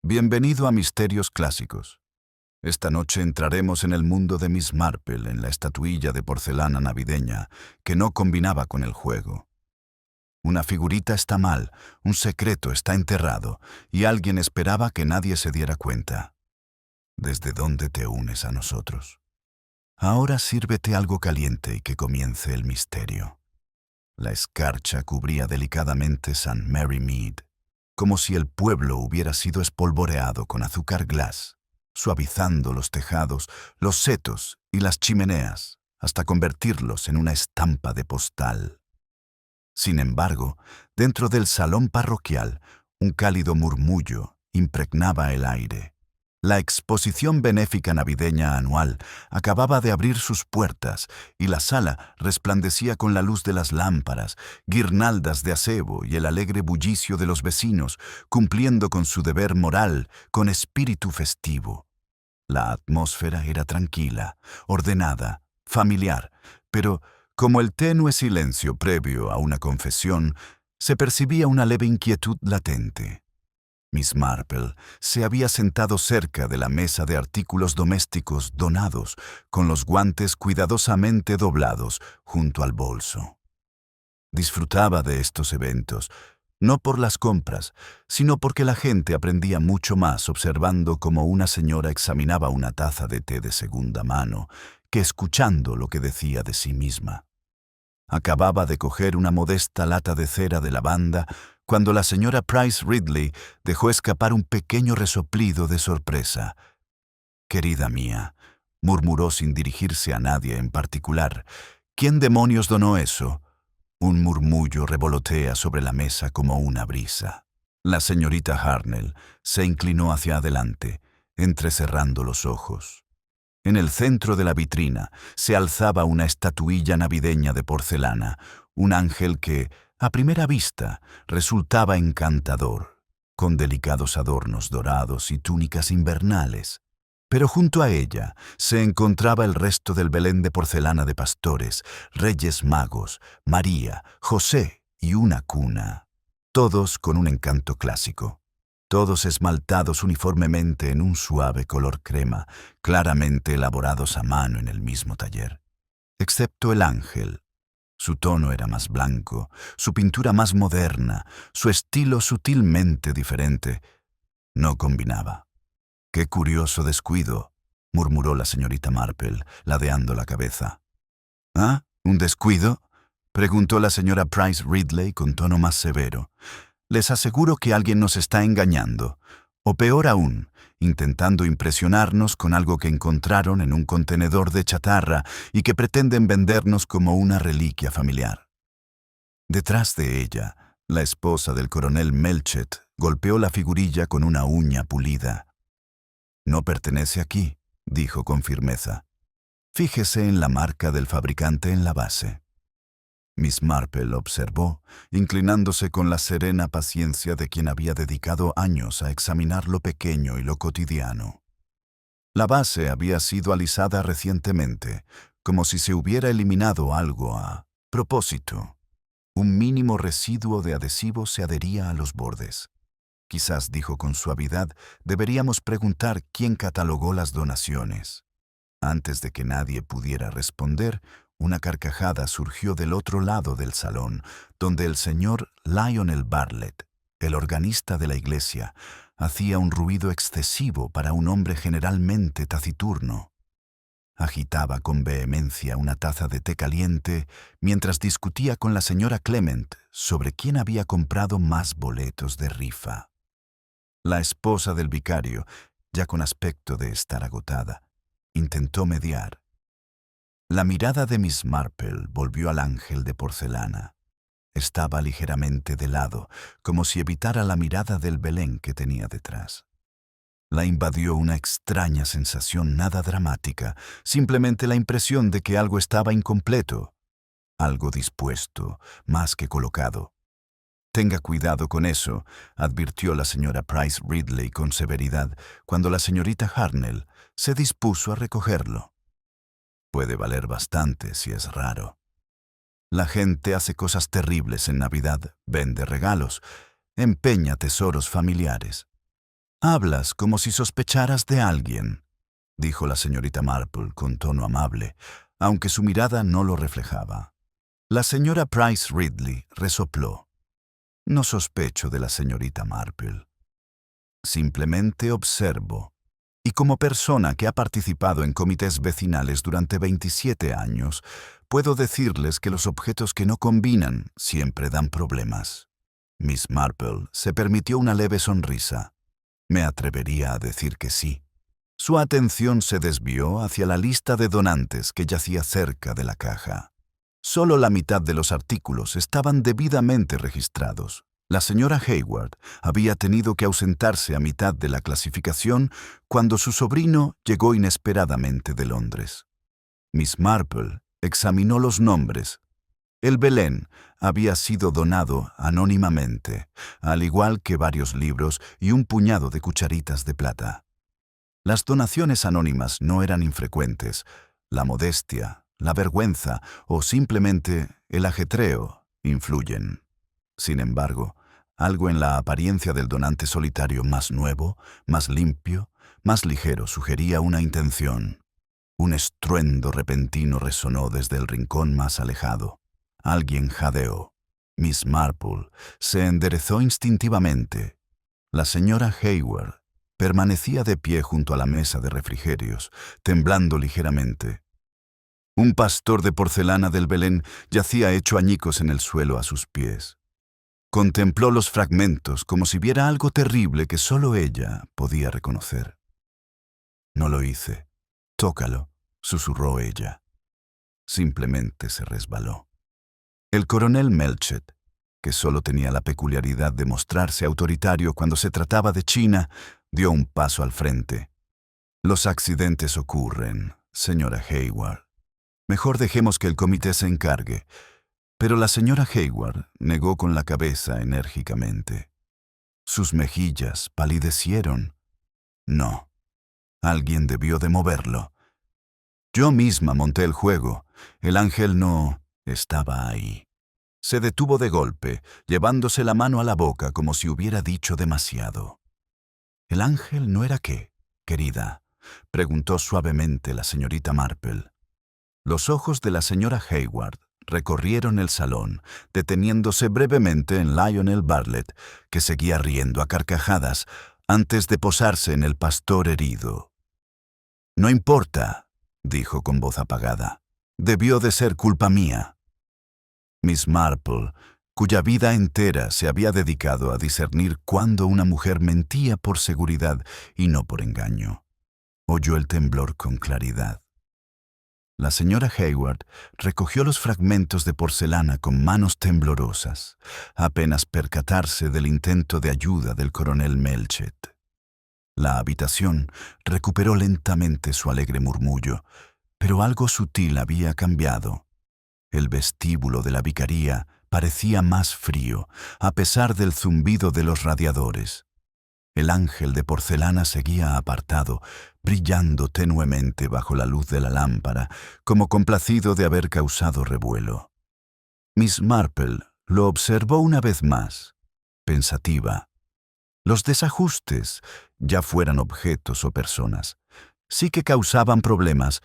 Bienvenido a Misterios Clásicos. Esta noche entraremos en el mundo de Miss Marple en la estatuilla de porcelana navideña que no combinaba con el juego. Una figurita está mal, un secreto está enterrado y alguien esperaba que nadie se diera cuenta. ¿Desde dónde te unes a nosotros? Ahora sírvete algo caliente y que comience el misterio. La escarcha cubría delicadamente St. Mary Mead, como si el pueblo hubiera sido espolvoreado con azúcar glass, suavizando los tejados, los setos y las chimeneas, hasta convertirlos en una estampa de postal. Sin embargo, dentro del salón parroquial, un cálido murmullo impregnaba el aire. La exposición benéfica navideña anual acababa de abrir sus puertas y la sala resplandecía con la luz de las lámparas, guirnaldas de acebo y el alegre bullicio de los vecinos, cumpliendo con su deber moral con espíritu festivo. La atmósfera era tranquila, ordenada, familiar, pero como el tenue silencio previo a una confesión, se percibía una leve inquietud latente. Miss Marple se había sentado cerca de la mesa de artículos domésticos donados, con los guantes cuidadosamente doblados junto al bolso. Disfrutaba de estos eventos, no por las compras, sino porque la gente aprendía mucho más observando cómo una señora examinaba una taza de té de segunda mano que escuchando lo que decía de sí misma. Acababa de coger una modesta lata de cera de lavanda cuando la señora Price Ridley dejó escapar un pequeño resoplido de sorpresa. «Querida mía», murmuró sin dirigirse a nadie en particular, «¿quién demonios donó eso?» Un murmullo revolotea sobre la mesa como una brisa. La señorita Harnell se inclinó hacia adelante, entrecerrando los ojos. En el centro de la vitrina se alzaba una estatuilla navideña de porcelana, un ángel que, a primera vista, resultaba encantador, con delicados adornos dorados y túnicas invernales. Pero junto a ella se encontraba el resto del Belén de porcelana de pastores, Reyes Magos, María, José y una cuna, todos con un encanto clásico. Todos esmaltados uniformemente en un suave color crema, claramente elaborados a mano en el mismo taller. Excepto el ángel. Su tono era más blanco, su pintura más moderna, su estilo sutilmente diferente. No combinaba. «Qué curioso descuido», murmuró la señorita Marple, ladeando la cabeza. «¿Ah? ¿Un descuido?», preguntó la señora Price Ridley con tono más severo. «Les aseguro que alguien nos está engañando, o peor aún, intentando impresionarnos con algo que encontraron en un contenedor de chatarra y que pretenden vendernos como una reliquia familiar». Detrás de ella, la esposa del coronel Melchett golpeó la figurilla con una uña pulida. «No pertenece aquí», dijo con firmeza. «Fíjese en la marca del fabricante en la base». Miss Marple observó, inclinándose con la serena paciencia de quien había dedicado años a examinar lo pequeño y lo cotidiano. La base había sido alisada recientemente, como si se hubiera eliminado algo a propósito. Un mínimo residuo de adhesivo se adhería a los bordes. Quizás, dijo con suavidad, deberíamos preguntar quién catalogó las donaciones. Antes de que nadie pudiera responder, una carcajada surgió del otro lado del salón, donde el señor Lionel Bartlett, el organista de la iglesia, hacía un ruido excesivo para un hombre generalmente taciturno. Agitaba con vehemencia una taza de té caliente mientras discutía con la señora Clement sobre quién había comprado más boletos de rifa. La esposa del vicario, ya con aspecto de estar agotada, intentó mediar. La mirada de Miss Marple volvió al ángel de porcelana. Estaba ligeramente de lado, como si evitara la mirada del Belén que tenía detrás. La invadió una extraña sensación nada dramática, simplemente la impresión de que algo estaba incompleto, algo dispuesto, más que colocado. «Tenga cuidado con eso», advirtió la señora Price Ridley con severidad, cuando la señorita Harnell se dispuso a recogerlo. «Puede valer bastante si es raro. La gente hace cosas terribles en Navidad, vende regalos, empeña tesoros familiares. Hablas como si sospecharas de alguien, dijo la señorita Marple con tono amable, aunque su mirada no lo reflejaba. La señora Price Ridley resopló. No sospecho de la señorita Marple. Simplemente observo. Y como persona que ha participado en comités vecinales durante 27 años, puedo decirles que los objetos que no combinan siempre dan problemas. Miss Marple se permitió una leve sonrisa. Me atrevería a decir que sí. Su atención se desvió hacia la lista de donantes que yacía cerca de la caja. Solo la mitad de los artículos estaban debidamente registrados. La señora Hayward había tenido que ausentarse a mitad de la clasificación cuando su sobrino llegó inesperadamente de Londres. Miss Marple examinó los nombres. El Belén había sido donado anónimamente, al igual que varios libros y un puñado de cucharitas de plata. Las donaciones anónimas no eran infrecuentes. La modestia, la vergüenza o simplemente el ajetreo influyen. Sin embargo, algo en la apariencia del donante solitario más nuevo, más limpio, más ligero sugería una intención. Un estruendo repentino resonó desde el rincón más alejado. Alguien jadeó. Miss Marple se enderezó instintivamente. La señora Hayward permanecía de pie junto a la mesa de refrigerios, temblando ligeramente. Un pastor de porcelana del Belén yacía hecho añicos en el suelo a sus pies. Contempló los fragmentos como si viera algo terrible que solo ella podía reconocer. No lo hice. Tócalo, susurró ella. Simplemente se resbaló. El coronel Melchett, que solo tenía la peculiaridad de mostrarse autoritario cuando se trataba de China, dio un paso al frente. Los accidentes ocurren, señora Hayward. Mejor dejemos que el comité se encargue. Pero la señora Hayward negó con la cabeza enérgicamente. Sus mejillas palidecieron. No. Alguien debió de moverlo. Yo misma monté el juego. El ángel no estaba ahí. Se detuvo de golpe, llevándose la mano a la boca como si hubiera dicho demasiado. ¿El ángel no era qué, querida?, preguntó suavemente la señorita Marple. Los ojos de la señora Hayward recorrieron el salón, deteniéndose brevemente en Lionel Bartlett, que seguía riendo a carcajadas antes de posarse en el pastor herido. «No importa», dijo con voz apagada. «Debió de ser culpa mía». Miss Marple, cuya vida entera se había dedicado a discernir cuándo una mujer mentía por seguridad y no por engaño, oyó el temblor con claridad. La señora Hayward recogió los fragmentos de porcelana con manos temblorosas, apenas percatarse del intento de ayuda del coronel Melchett. La habitación recuperó lentamente su alegre murmullo, pero algo sutil había cambiado. El vestíbulo de la vicaría parecía más frío, a pesar del zumbido de los radiadores. El ángel de porcelana seguía apartado, brillando tenuemente bajo la luz de la lámpara, como complacido de haber causado revuelo. Miss Marple lo observó una vez más, pensativa. Los desajustes, ya fueran objetos o personas, sí que causaban problemas,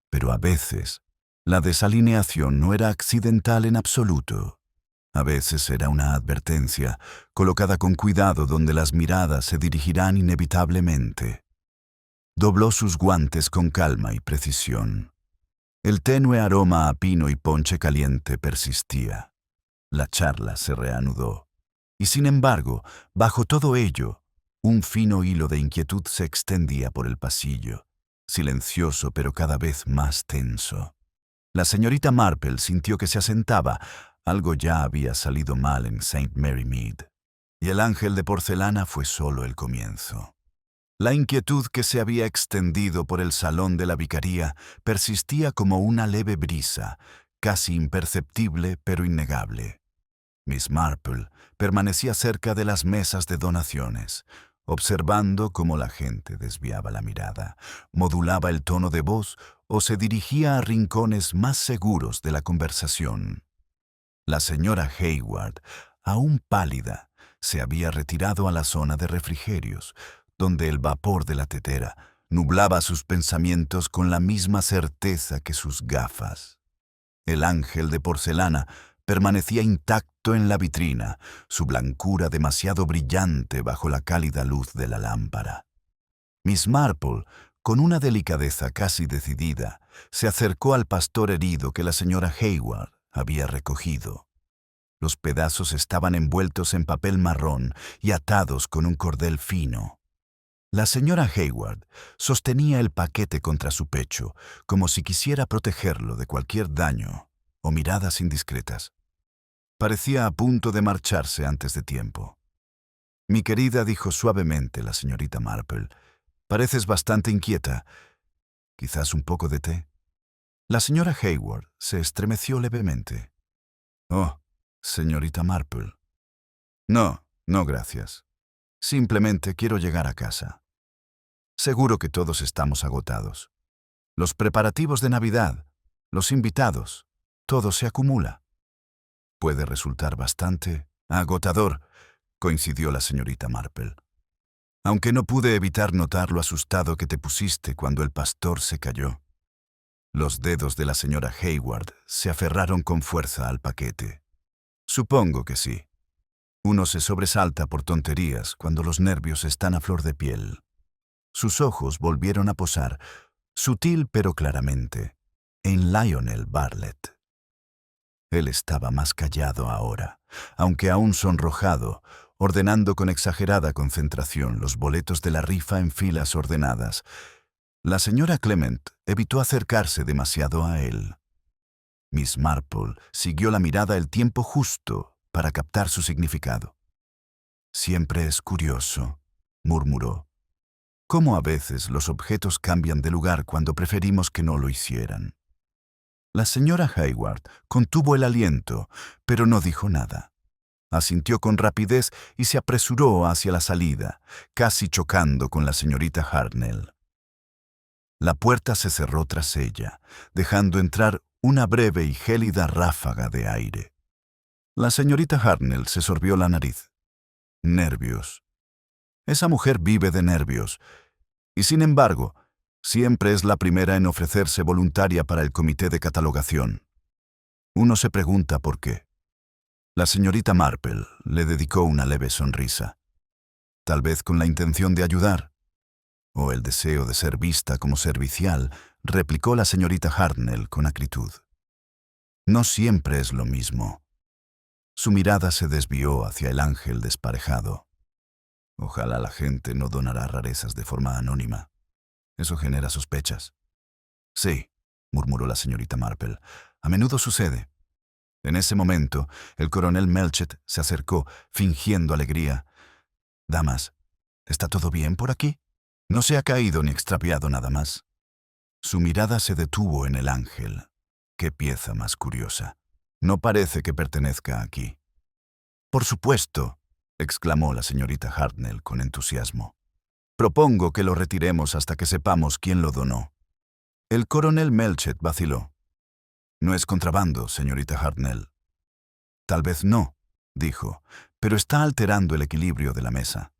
pero a veces la desalineación no era accidental en absoluto. A veces era una advertencia, colocada con cuidado donde las miradas se dirigirán inevitablemente. Dobló sus guantes con calma y precisión. El tenue aroma a pino y ponche caliente persistía. La charla se reanudó. Y sin embargo, bajo todo ello, un fino hilo de inquietud se extendía por el pasillo, silencioso pero cada vez más tenso. La señorita Marple sintió que se asentaba. Algo ya había salido mal en St. Mary Mead, y el ángel de porcelana fue solo el comienzo. La inquietud que se había extendido por el salón de la vicaría persistía como una leve brisa, casi imperceptible pero innegable. Miss Marple permanecía cerca de las mesas de donaciones, observando cómo la gente desviaba la mirada, modulaba el tono de voz o se dirigía a rincones más seguros de la conversación. La señora Hayward, aún pálida, se había retirado a la zona de refrigerios, donde el vapor de la tetera nublaba sus pensamientos con la misma certeza que sus gafas. El ángel de porcelana permanecía intacto en la vitrina, su blancura demasiado brillante bajo la cálida luz de la lámpara. Miss Marple, con una delicadeza casi decidida, se acercó al pastor herido que la señora Hayward había recogido. Los pedazos estaban envueltos en papel marrón y atados con un cordel fino. La señora Hayward sostenía el paquete contra su pecho, como si quisiera protegerlo de cualquier daño o miradas indiscretas. Parecía a punto de marcharse antes de tiempo. «Mi querida», dijo suavemente la señorita Marple, «pareces bastante inquieta. Quizás un poco de té». La señora Hayward se estremeció levemente. «Oh, señorita Marple. No, no, gracias. Simplemente quiero llegar a casa. Seguro que todos estamos agotados. Los preparativos de Navidad, los invitados, todo se acumula. Puede resultar bastante agotador», coincidió la señorita Marple. «Aunque no pude evitar notar lo asustado que te pusiste cuando el pastor se cayó». Los dedos de la señora Hayward se aferraron con fuerza al paquete. «Supongo que sí. Uno se sobresalta por tonterías cuando los nervios están a flor de piel». Sus ojos volvieron a posar, sutil pero claramente, en Lionel Bartlett. Él estaba más callado ahora, aunque aún sonrojado, ordenando con exagerada concentración los boletos de la rifa en filas ordenadas. La señora Clement evitó acercarse demasiado a él. Miss Marple siguió la mirada el tiempo justo para captar su significado. «Siempre es curioso», murmuró, «cómo a veces los objetos cambian de lugar cuando preferimos que no lo hicieran». La señora Hayward contuvo el aliento, pero no dijo nada. Asintió con rapidez y se apresuró hacia la salida, casi chocando con la señorita Hartnell. La puerta se cerró tras ella, dejando entrar una breve y gélida ráfaga de aire. La señorita Hartnell se sorbió la nariz. Nervios. Esa mujer vive de nervios, y sin embargo, siempre es la primera en ofrecerse voluntaria para el comité de catalogación. Uno se pregunta por qué. La señorita Marple le dedicó una leve sonrisa. Tal vez con la intención de ayudar, o el deseo de ser vista como servicial, replicó la señorita Hartnell con acritud. No siempre es lo mismo. Su mirada se desvió hacia el ángel desparejado. Ojalá la gente no donará rarezas de forma anónima. Eso genera sospechas. Sí, murmuró la señorita Marple. A menudo sucede. En ese momento, el coronel Melchett se acercó, fingiendo alegría. «Damas, ¿está todo bien por aquí? No se ha caído ni extraviado nada más». Su mirada se detuvo en el ángel. Qué pieza más curiosa. No parece que pertenezca aquí. «Por supuesto», exclamó la señorita Hartnell con entusiasmo. «Propongo que lo retiremos hasta que sepamos quién lo donó». El coronel Melchett vaciló. «No es contrabando, señorita Hartnell». «Tal vez no», dijo, «pero está alterando el equilibrio de la mesa».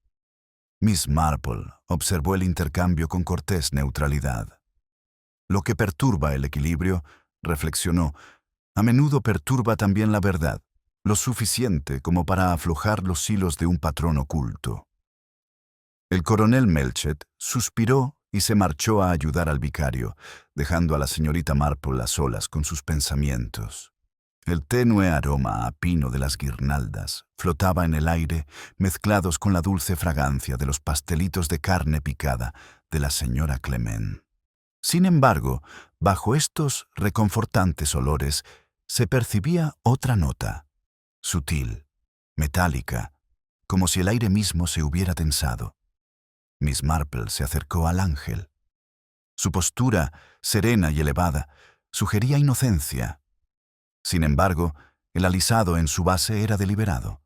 Miss Marple observó el intercambio con cortés neutralidad. «Lo que perturba el equilibrio», reflexionó, «a menudo perturba también la verdad, lo suficiente como para aflojar los hilos de un patrón oculto». El coronel Melchett suspiró y se marchó a ayudar al vicario, dejando a la señorita Marple a solas con sus pensamientos. El tenue aroma a pino de las guirnaldas flotaba en el aire, mezclados con la dulce fragancia de los pastelitos de carne picada de la señora Clement. Sin embargo, bajo estos reconfortantes olores se percibía otra nota, sutil, metálica, como si el aire mismo se hubiera tensado. Miss Marple se acercó al ángel. Su postura, serena y elevada, sugería inocencia. Sin embargo, el alisado en su base era deliberado.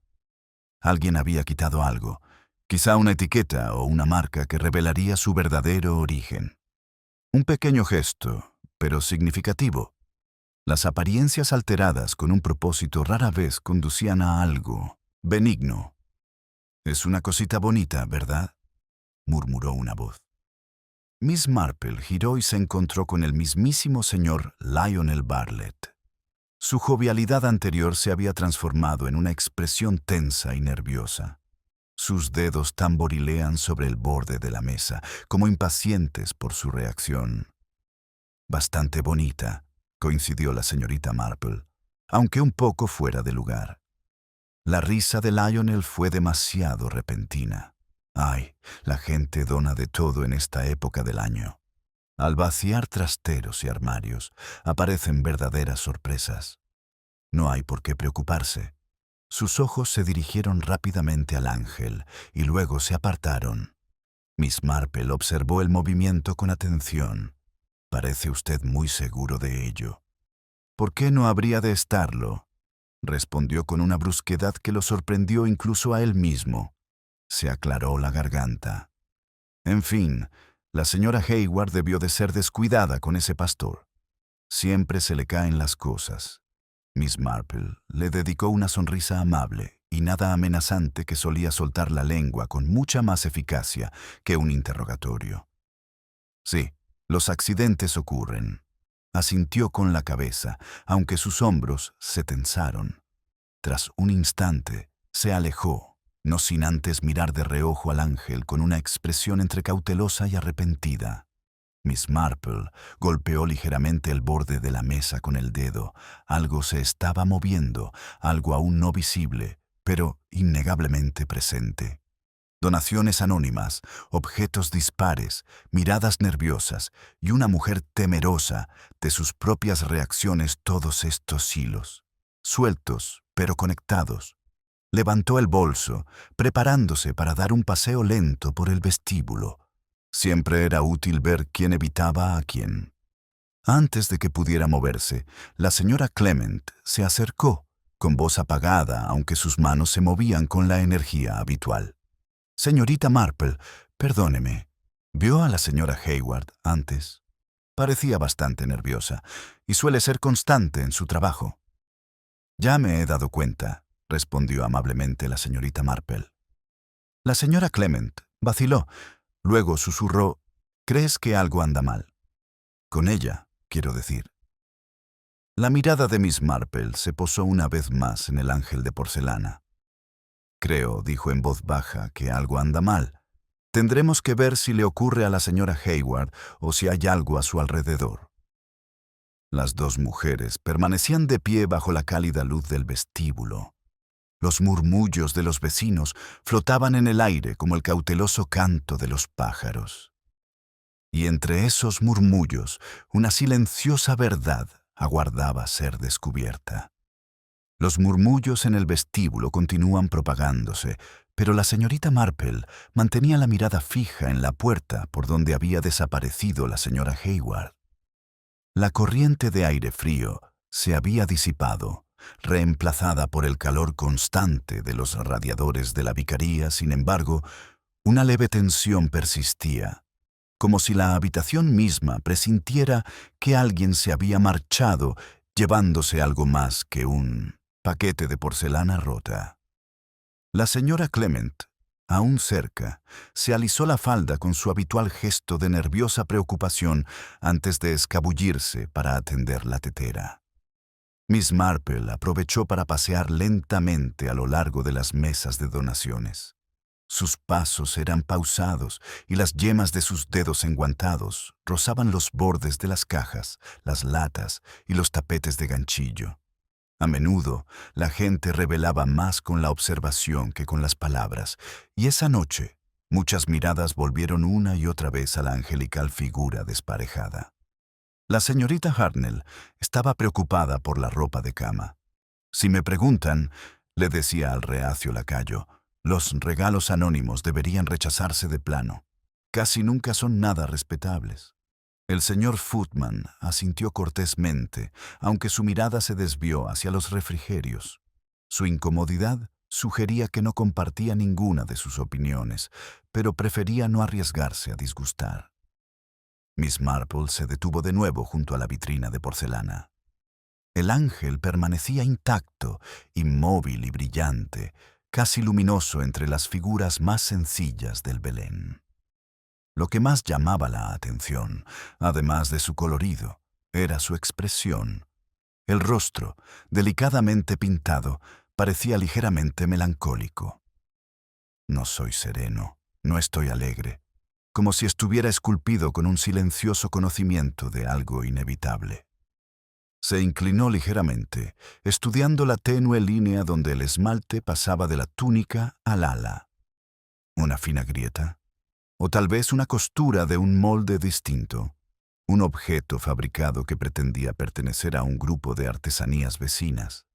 Alguien había quitado algo, quizá una etiqueta o una marca que revelaría su verdadero origen. Un pequeño gesto, pero significativo. Las apariencias alteradas con un propósito rara vez conducían a algo benigno. Es una cosita bonita, ¿verdad? murmuró una voz. Miss Marple giró y se encontró con el mismísimo señor Lionel Bartlett. Su jovialidad anterior se había transformado en una expresión tensa y nerviosa. Sus dedos tamborilean sobre el borde de la mesa, como impacientes por su reacción. Bastante bonita, coincidió la señorita Marple, aunque un poco fuera de lugar. La risa de Lionel fue demasiado repentina. Ay, la gente dona de todo en esta época del año. Al vaciar trasteros y armarios, aparecen verdaderas sorpresas. No hay por qué preocuparse. Sus ojos se dirigieron rápidamente al ángel y luego se apartaron. Miss Marple observó el movimiento con atención. Parece usted muy seguro de ello. ¿Por qué no habría de estarlo? Respondió con una brusquedad que lo sorprendió incluso a él mismo. Se aclaró la garganta. En fin, la señora Hayward debió de ser descuidada con ese pastor. Siempre se le caen las cosas. Miss Marple le dedicó una sonrisa amable y nada amenazante que solía soltar la lengua con mucha más eficacia que un interrogatorio. Sí, los accidentes ocurren. Asintió con la cabeza, aunque sus hombros se tensaron. Tras un instante, se alejó, no sin antes mirar de reojo al ángel con una expresión entre cautelosa y arrepentida. Miss Marple golpeó ligeramente el borde de la mesa con el dedo. Algo se estaba moviendo, algo aún no visible, pero innegablemente presente. Donaciones anónimas, objetos dispares, miradas nerviosas y una mujer temerosa de sus propias reacciones, todos estos hilos, sueltos pero conectados. Levantó el bolso, preparándose para dar un paseo lento por el vestíbulo. Siempre era útil ver quién evitaba a quién. Antes de que pudiera moverse, la señora Clement se acercó, con voz apagada, aunque sus manos se movían con la energía habitual. «Señorita Marple, perdóneme. ¿Vio a la señora Hayward antes? Parecía bastante nerviosa, y suele ser constante en su trabajo». «Ya me he dado cuenta», respondió amablemente la señorita Marple. La señora Clement vaciló. Luego susurró: «¿Crees que algo anda mal? Con ella, quiero decir». La mirada de Miss Marple se posó una vez más en el ángel de porcelana. «Creo», dijo en voz baja, «que algo anda mal. Tendremos que ver si le ocurre a la señora Hayward o si hay algo a su alrededor». Las dos mujeres permanecían de pie bajo la cálida luz del vestíbulo. Los murmullos de los vecinos flotaban en el aire como el cauteloso canto de los pájaros. Y entre esos murmullos, una silenciosa verdad aguardaba ser descubierta. Los murmullos en el vestíbulo continúan propagándose, pero la señorita Marple mantenía la mirada fija en la puerta por donde había desaparecido la señora Hayward. La corriente de aire frío se había disipado, reemplazada por el calor constante de los radiadores de la vicaría. Sin embargo, una leve tensión persistía, como si la habitación misma presintiera que alguien se había marchado llevándose algo más que un paquete de porcelana rota. La señora Clement, aún cerca, se alisó la falda con su habitual gesto de nerviosa preocupación antes de escabullirse para atender la tetera. Miss Marple aprovechó para pasear lentamente a lo largo de las mesas de donaciones. Sus pasos eran pausados y las yemas de sus dedos enguantados rozaban los bordes de las cajas, las latas y los tapetes de ganchillo. A menudo, la gente revelaba más con la observación que con las palabras, y esa noche, muchas miradas volvieron una y otra vez a la angelical figura desparejada. La señorita Hartnell estaba preocupada por la ropa de cama. «Si me preguntan», le decía al reacio lacayo, «los regalos anónimos deberían rechazarse de plano. Casi nunca son nada respetables». El señor Footman asintió cortésmente, aunque su mirada se desvió hacia los refrigerios. Su incomodidad sugería que no compartía ninguna de sus opiniones, pero prefería no arriesgarse a disgustar. Miss Marple se detuvo de nuevo junto a la vitrina de porcelana. El ángel permanecía intacto, inmóvil y brillante, casi luminoso entre las figuras más sencillas del Belén. Lo que más llamaba la atención, además de su colorido, era su expresión. El rostro, delicadamente pintado, parecía ligeramente melancólico. No soy sereno, no estoy alegre, como si estuviera esculpido con un silencioso conocimiento de algo inevitable. Se inclinó ligeramente, estudiando la tenue línea donde el esmalte pasaba de la túnica al ala. Una fina grieta, o tal vez una costura de un molde distinto, un objeto fabricado que pretendía pertenecer a un grupo de artesanías vecinas.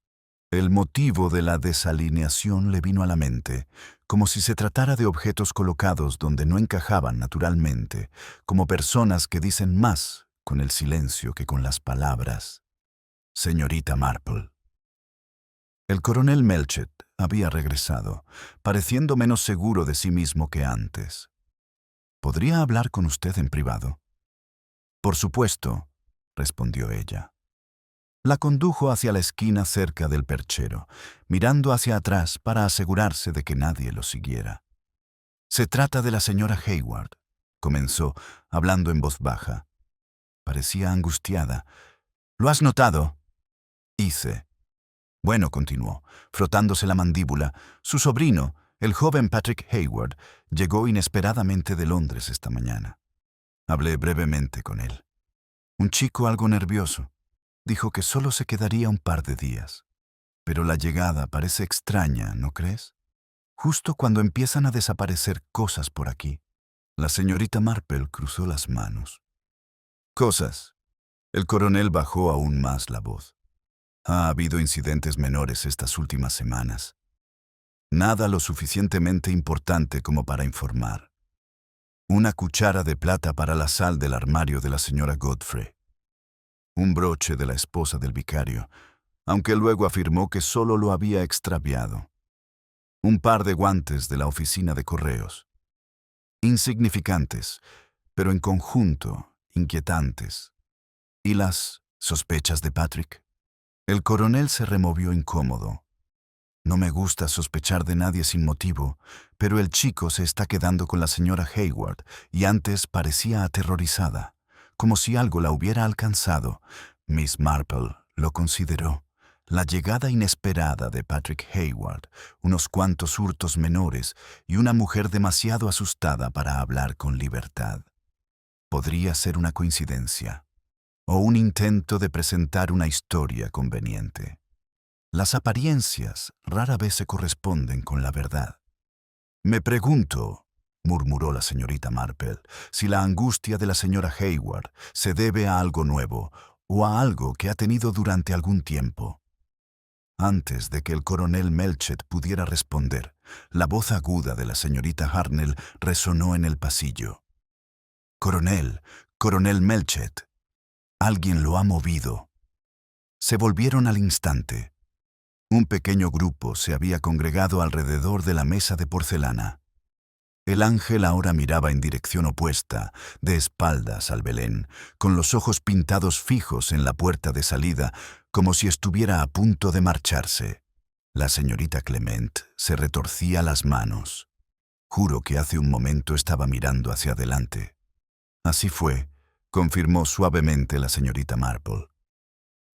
El motivo de la desalineación le vino a la mente, como si se tratara de objetos colocados donde no encajaban naturalmente, como personas que dicen más con el silencio que con las palabras. Señorita Marple. El coronel Melchett había regresado, pareciendo menos seguro de sí mismo que antes. ¿Podría hablar con usted en privado? Por supuesto, respondió ella. La condujo hacia la esquina cerca del perchero, mirando hacia atrás para asegurarse de que nadie lo siguiera. Se trata de la señora Hayward, comenzó, hablando en voz baja. Parecía angustiada. ¿Lo has notado? Hice. Bueno, continuó, frotándose la mandíbula, su sobrino, el joven Patrick Hayward, llegó inesperadamente de Londres esta mañana. Hablé brevemente con él. Un chico algo nervioso. Dijo que solo se quedaría un par de días. Pero la llegada parece extraña, ¿no crees? Justo cuando empiezan a desaparecer cosas por aquí. La señorita Marple cruzó las manos. Cosas. El coronel bajó aún más la voz. Ha habido incidentes menores estas últimas semanas. Nada lo suficientemente importante como para informar. Una cuchara de plata para la sal del armario de la señora Godfrey. Un broche de la esposa del vicario, aunque luego afirmó que solo lo había extraviado. Un par de guantes de la oficina de correos. Insignificantes, pero en conjunto inquietantes. ¿Y las sospechas de Patrick? El coronel se removió incómodo. No me gusta sospechar de nadie sin motivo, pero el chico se está quedando con la señora Hayward y antes parecía aterrorizada, como si algo la hubiera alcanzado. Miss Marple lo consideró. La llegada inesperada de Patrick Hayward, unos cuantos hurtos menores y una mujer demasiado asustada para hablar con libertad. Podría ser una coincidencia o un intento de presentar una historia conveniente. Las apariencias rara vez se corresponden con la verdad. Me pregunto, murmuró la señorita Marple, si la angustia de la señora Hayward se debe a algo nuevo o a algo que ha tenido durante algún tiempo. Antes de que el coronel Melchett pudiera responder, la voz aguda de la señorita Hartnell resonó en el pasillo. «Coronel, coronel Melchett, alguien lo ha movido». Se volvieron al instante. Un pequeño grupo se había congregado alrededor de la mesa de porcelana. El ángel ahora miraba en dirección opuesta, de espaldas al Belén, con los ojos pintados fijos en la puerta de salida, como si estuviera a punto de marcharse. La señorita Clement se retorcía las manos. Juro que hace un momento estaba mirando hacia adelante. Así fue, confirmó suavemente la señorita Marple.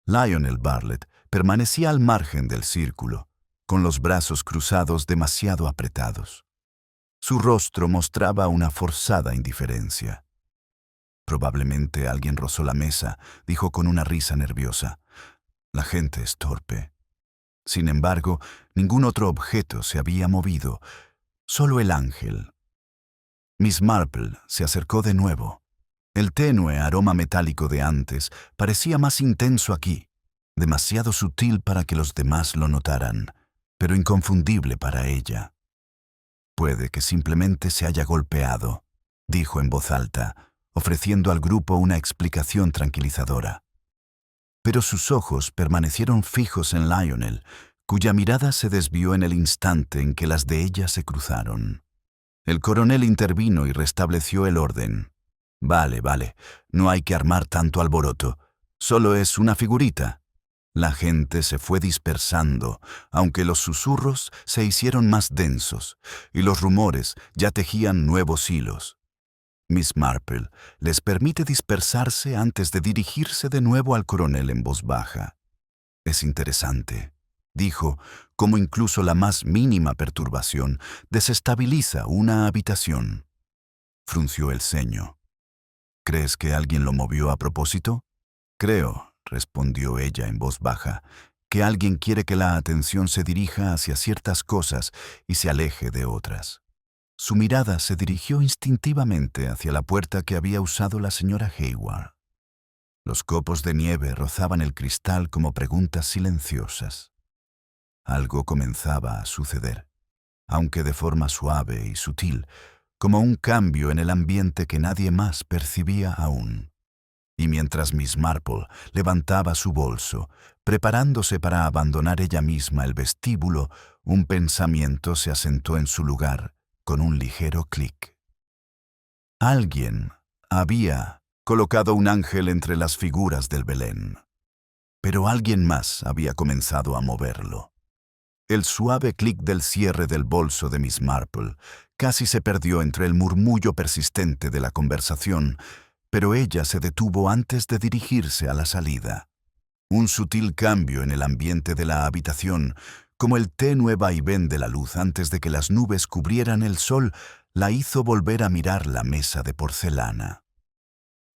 Lionel Bartlett permanecía al margen del círculo, con los brazos cruzados demasiado apretados. Su rostro mostraba una forzada indiferencia. Probablemente alguien rozó la mesa, dijo con una risa nerviosa. La gente es torpe. Sin embargo, ningún otro objeto se había movido, solo el ángel. Miss Marple se acercó de nuevo. El tenue aroma metálico de antes parecía más intenso aquí, demasiado sutil para que los demás lo notaran, pero inconfundible para ella. Puede que simplemente se haya golpeado, dijo en voz alta, ofreciendo al grupo una explicación tranquilizadora. Pero sus ojos permanecieron fijos en Lionel, cuya mirada se desvió en el instante en que las de ella se cruzaron. El coronel intervino y restableció el orden. Vale, no hay que armar tanto alboroto. Solo es una figurita. La gente se fue dispersando, aunque los susurros se hicieron más densos, y los rumores ya tejían nuevos hilos. Miss Marple les permite dispersarse antes de dirigirse de nuevo al coronel en voz baja. Es interesante, dijo, cómo incluso la más mínima perturbación desestabiliza una habitación. Frunció el ceño. ¿Crees que alguien lo movió a propósito? Creo, respondió ella en voz baja, que alguien quiere que la atención se dirija hacia ciertas cosas y se aleje de otras. Su mirada se dirigió instintivamente hacia la puerta que había usado la señora Hayward. Los copos de nieve rozaban el cristal como preguntas silenciosas. Algo comenzaba a suceder, aunque de forma suave y sutil, como un cambio en el ambiente que nadie más percibía aún. Y mientras Miss Marple levantaba su bolso, preparándose para abandonar ella misma el vestíbulo, un pensamiento se asentó en su lugar con un ligero clic. Alguien había colocado un ángel entre las figuras del Belén, pero alguien más había comenzado a moverlo. El suave clic del cierre del bolso de Miss Marple casi se perdió entre el murmullo persistente de la conversación, pero ella se detuvo antes de dirigirse a la salida. Un sutil cambio en el ambiente de la habitación, como el tenue vaivén de la luz antes de que las nubes cubrieran el sol, la hizo volver a mirar la mesa de porcelana.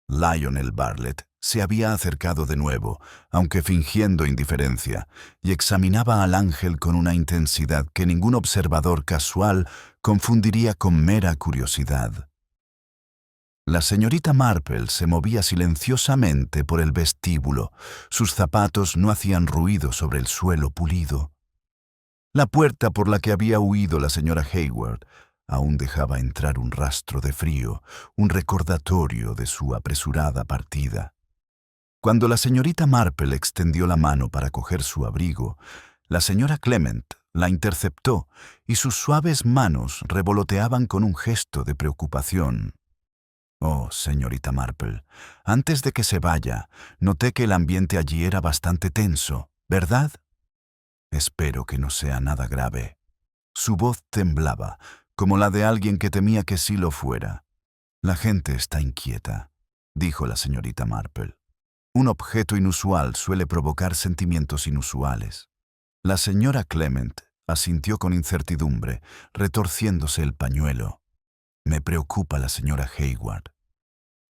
Lionel Bartlett se había acercado de nuevo, aunque fingiendo indiferencia, y examinaba al ángel con una intensidad que ningún observador casual confundiría con mera curiosidad. La señorita Marple se movía silenciosamente por el vestíbulo. Sus zapatos no hacían ruido sobre el suelo pulido. La puerta por la que había huido la señora Hayward aún dejaba entrar un rastro de frío, un recordatorio de su apresurada partida. Cuando la señorita Marple extendió la mano para coger su abrigo, la señora Clement la interceptó y sus suaves manos revoloteaban con un gesto de preocupación. «Oh, señorita Marple, antes de que se vaya, noté que el ambiente allí era bastante tenso, ¿verdad?» «Espero que no sea nada grave». Su voz temblaba, como la de alguien que temía que sí lo fuera. «La gente está inquieta», dijo la señorita Marple. «Un objeto inusual suele provocar sentimientos inusuales». La señora Clement asintió con incertidumbre, retorciéndose el pañuelo. «Me preocupa la señora Hayward».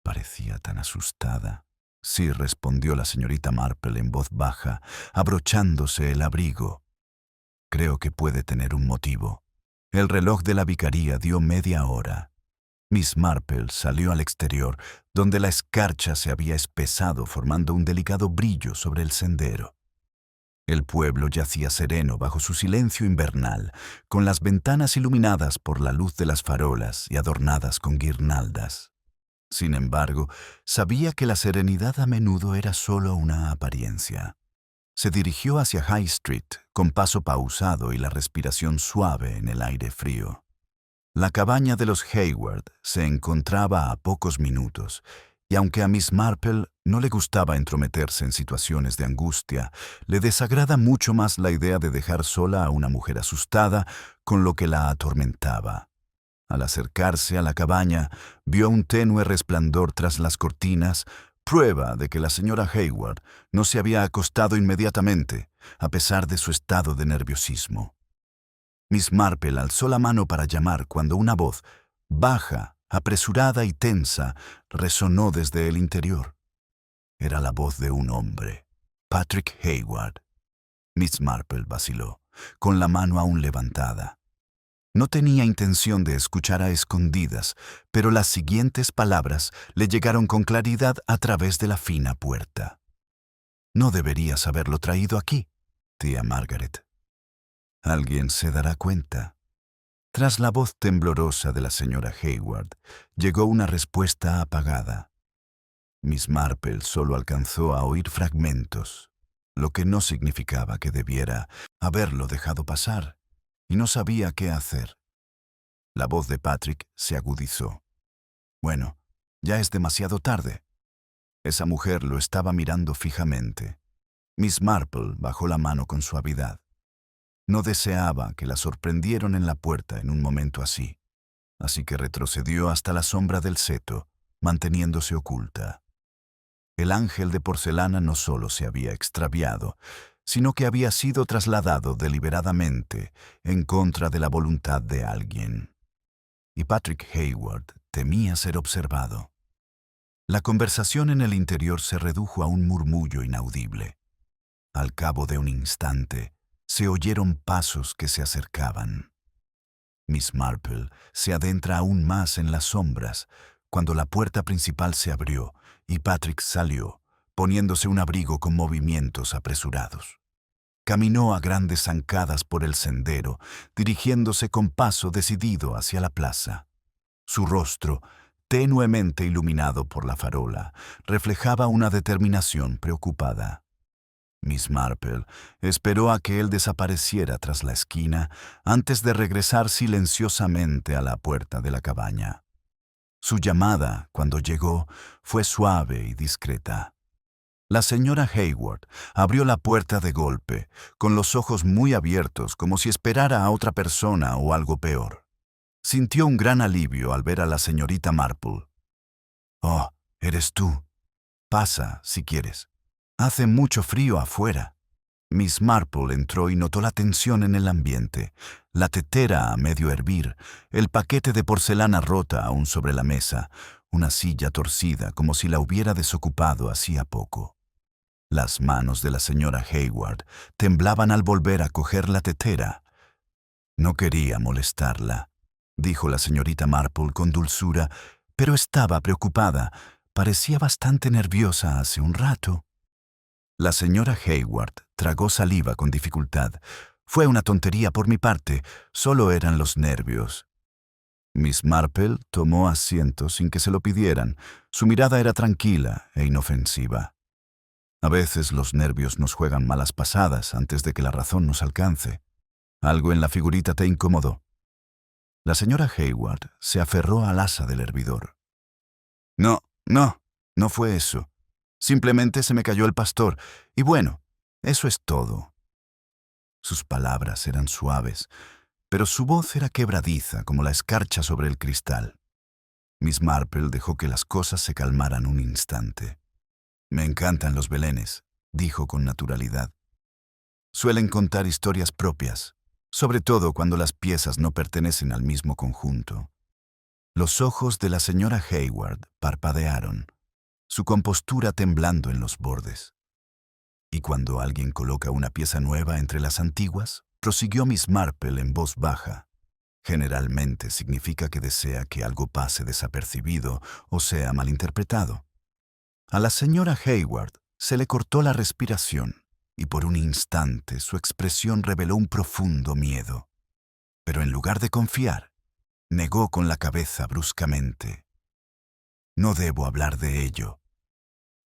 Parecía tan asustada. «Sí», respondió la señorita Marple en voz baja, abrochándose el abrigo. «Creo que puede tener un motivo». El reloj de la vicaría dio media hora. Miss Marple salió al exterior, donde la escarcha se había espesado formando un delicado brillo sobre el sendero. El pueblo yacía sereno bajo su silencio invernal, con las ventanas iluminadas por la luz de las farolas y adornadas con guirnaldas. Sin embargo, sabía que la serenidad a menudo era solo una apariencia. Se dirigió hacia High Street con paso pausado y la respiración suave en el aire frío. La cabaña de los Hayward se encontraba a pocos minutos, y aunque a Miss Marple no le gustaba entrometerse en situaciones de angustia, le desagrada mucho más la idea de dejar sola a una mujer asustada con lo que la atormentaba. Al acercarse a la cabaña, vio un tenue resplandor tras las cortinas, prueba de que la señora Hayward no se había acostado inmediatamente, a pesar de su estado de nerviosismo. Miss Marple alzó la mano para llamar cuando una voz, baja, apresurada y tensa, resonó desde el interior. Era la voz de un hombre, Patrick Hayward. Miss Marple vaciló, con la mano aún levantada. No tenía intención de escuchar a escondidas, pero las siguientes palabras le llegaron con claridad a través de la fina puerta. «No deberías haberlo traído aquí, tía Margaret. Alguien se dará cuenta». Tras la voz temblorosa de la señora Hayward, llegó una respuesta apagada. Miss Marple solo alcanzó a oír fragmentos, lo que no significaba que debiera haberlo dejado pasar, y no sabía qué hacer. La voz de Patrick se agudizó. «Bueno, ya es demasiado tarde». Esa mujer lo estaba mirando fijamente. Miss Marple bajó la mano con suavidad. No deseaba que la sorprendieran en la puerta en un momento así. así que retrocedió hasta la sombra del seto, manteniéndose oculta. El ángel de porcelana no solo se había extraviado, sino que había sido trasladado deliberadamente en contra de la voluntad de alguien. Y Patrick Hayward temía ser observado. La conversación en el interior se redujo a un murmullo inaudible. Al cabo de un instante, se oyeron pasos que se acercaban. Miss Marple se adentra aún más en las sombras cuando la puerta principal se abrió y Patrick salió, poniéndose un abrigo con movimientos apresurados. Caminó a grandes zancadas por el sendero, dirigiéndose con paso decidido hacia la plaza. Su rostro, tenuemente iluminado por la farola, reflejaba una determinación preocupada. Miss Marple esperó a que él desapareciera tras la esquina antes de regresar silenciosamente a la puerta de la cabaña. Su llamada, cuando llegó, fue suave y discreta. La señora Hayward abrió la puerta de golpe, con los ojos muy abiertos como si esperara a otra persona o algo peor. Sintió un gran alivio al ver a la señorita Marple. «Oh, eres tú. Pasa, si quieres. Hace mucho frío afuera». Miss Marple entró y notó la tensión en el ambiente, la tetera a medio hervir, el paquete de porcelana rota aún sobre la mesa, una silla torcida como si la hubiera desocupado hacía poco. Las manos de la señora Hayward temblaban al volver a coger la tetera. «No quería molestarla», dijo la señorita Marple con dulzura, pero estaba preocupada. Parecía bastante nerviosa hace un rato. La señora Hayward tragó saliva con dificultad. «Fue una tontería por mi parte, solo eran los nervios». Miss Marple tomó asiento sin que se lo pidieran. Su mirada era tranquila e inofensiva. A veces los nervios nos juegan malas pasadas antes de que la razón nos alcance. Algo en la figurita te incomodó. La señora Hayward se aferró al asa del hervidor. No fue eso. Simplemente se me cayó el pastor, y bueno, eso es todo». Sus palabras eran suaves, pero su voz era quebradiza como la escarcha sobre el cristal. Miss Marple dejó que las cosas se calmaran un instante. «Me encantan los belenes», dijo con naturalidad. «Suelen contar historias propias, sobre todo cuando las piezas no pertenecen al mismo conjunto». Los ojos de la señora Hayward parpadearon, su compostura temblando en los bordes. «Y cuando alguien coloca una pieza nueva entre las antiguas», prosiguió Miss Marple en voz baja, «generalmente significa que desea que algo pase desapercibido o sea malinterpretado». A la señora Hayward se le cortó la respiración y por un instante su expresión reveló un profundo miedo. Pero en lugar de confiar, negó con la cabeza bruscamente. «No debo hablar de ello.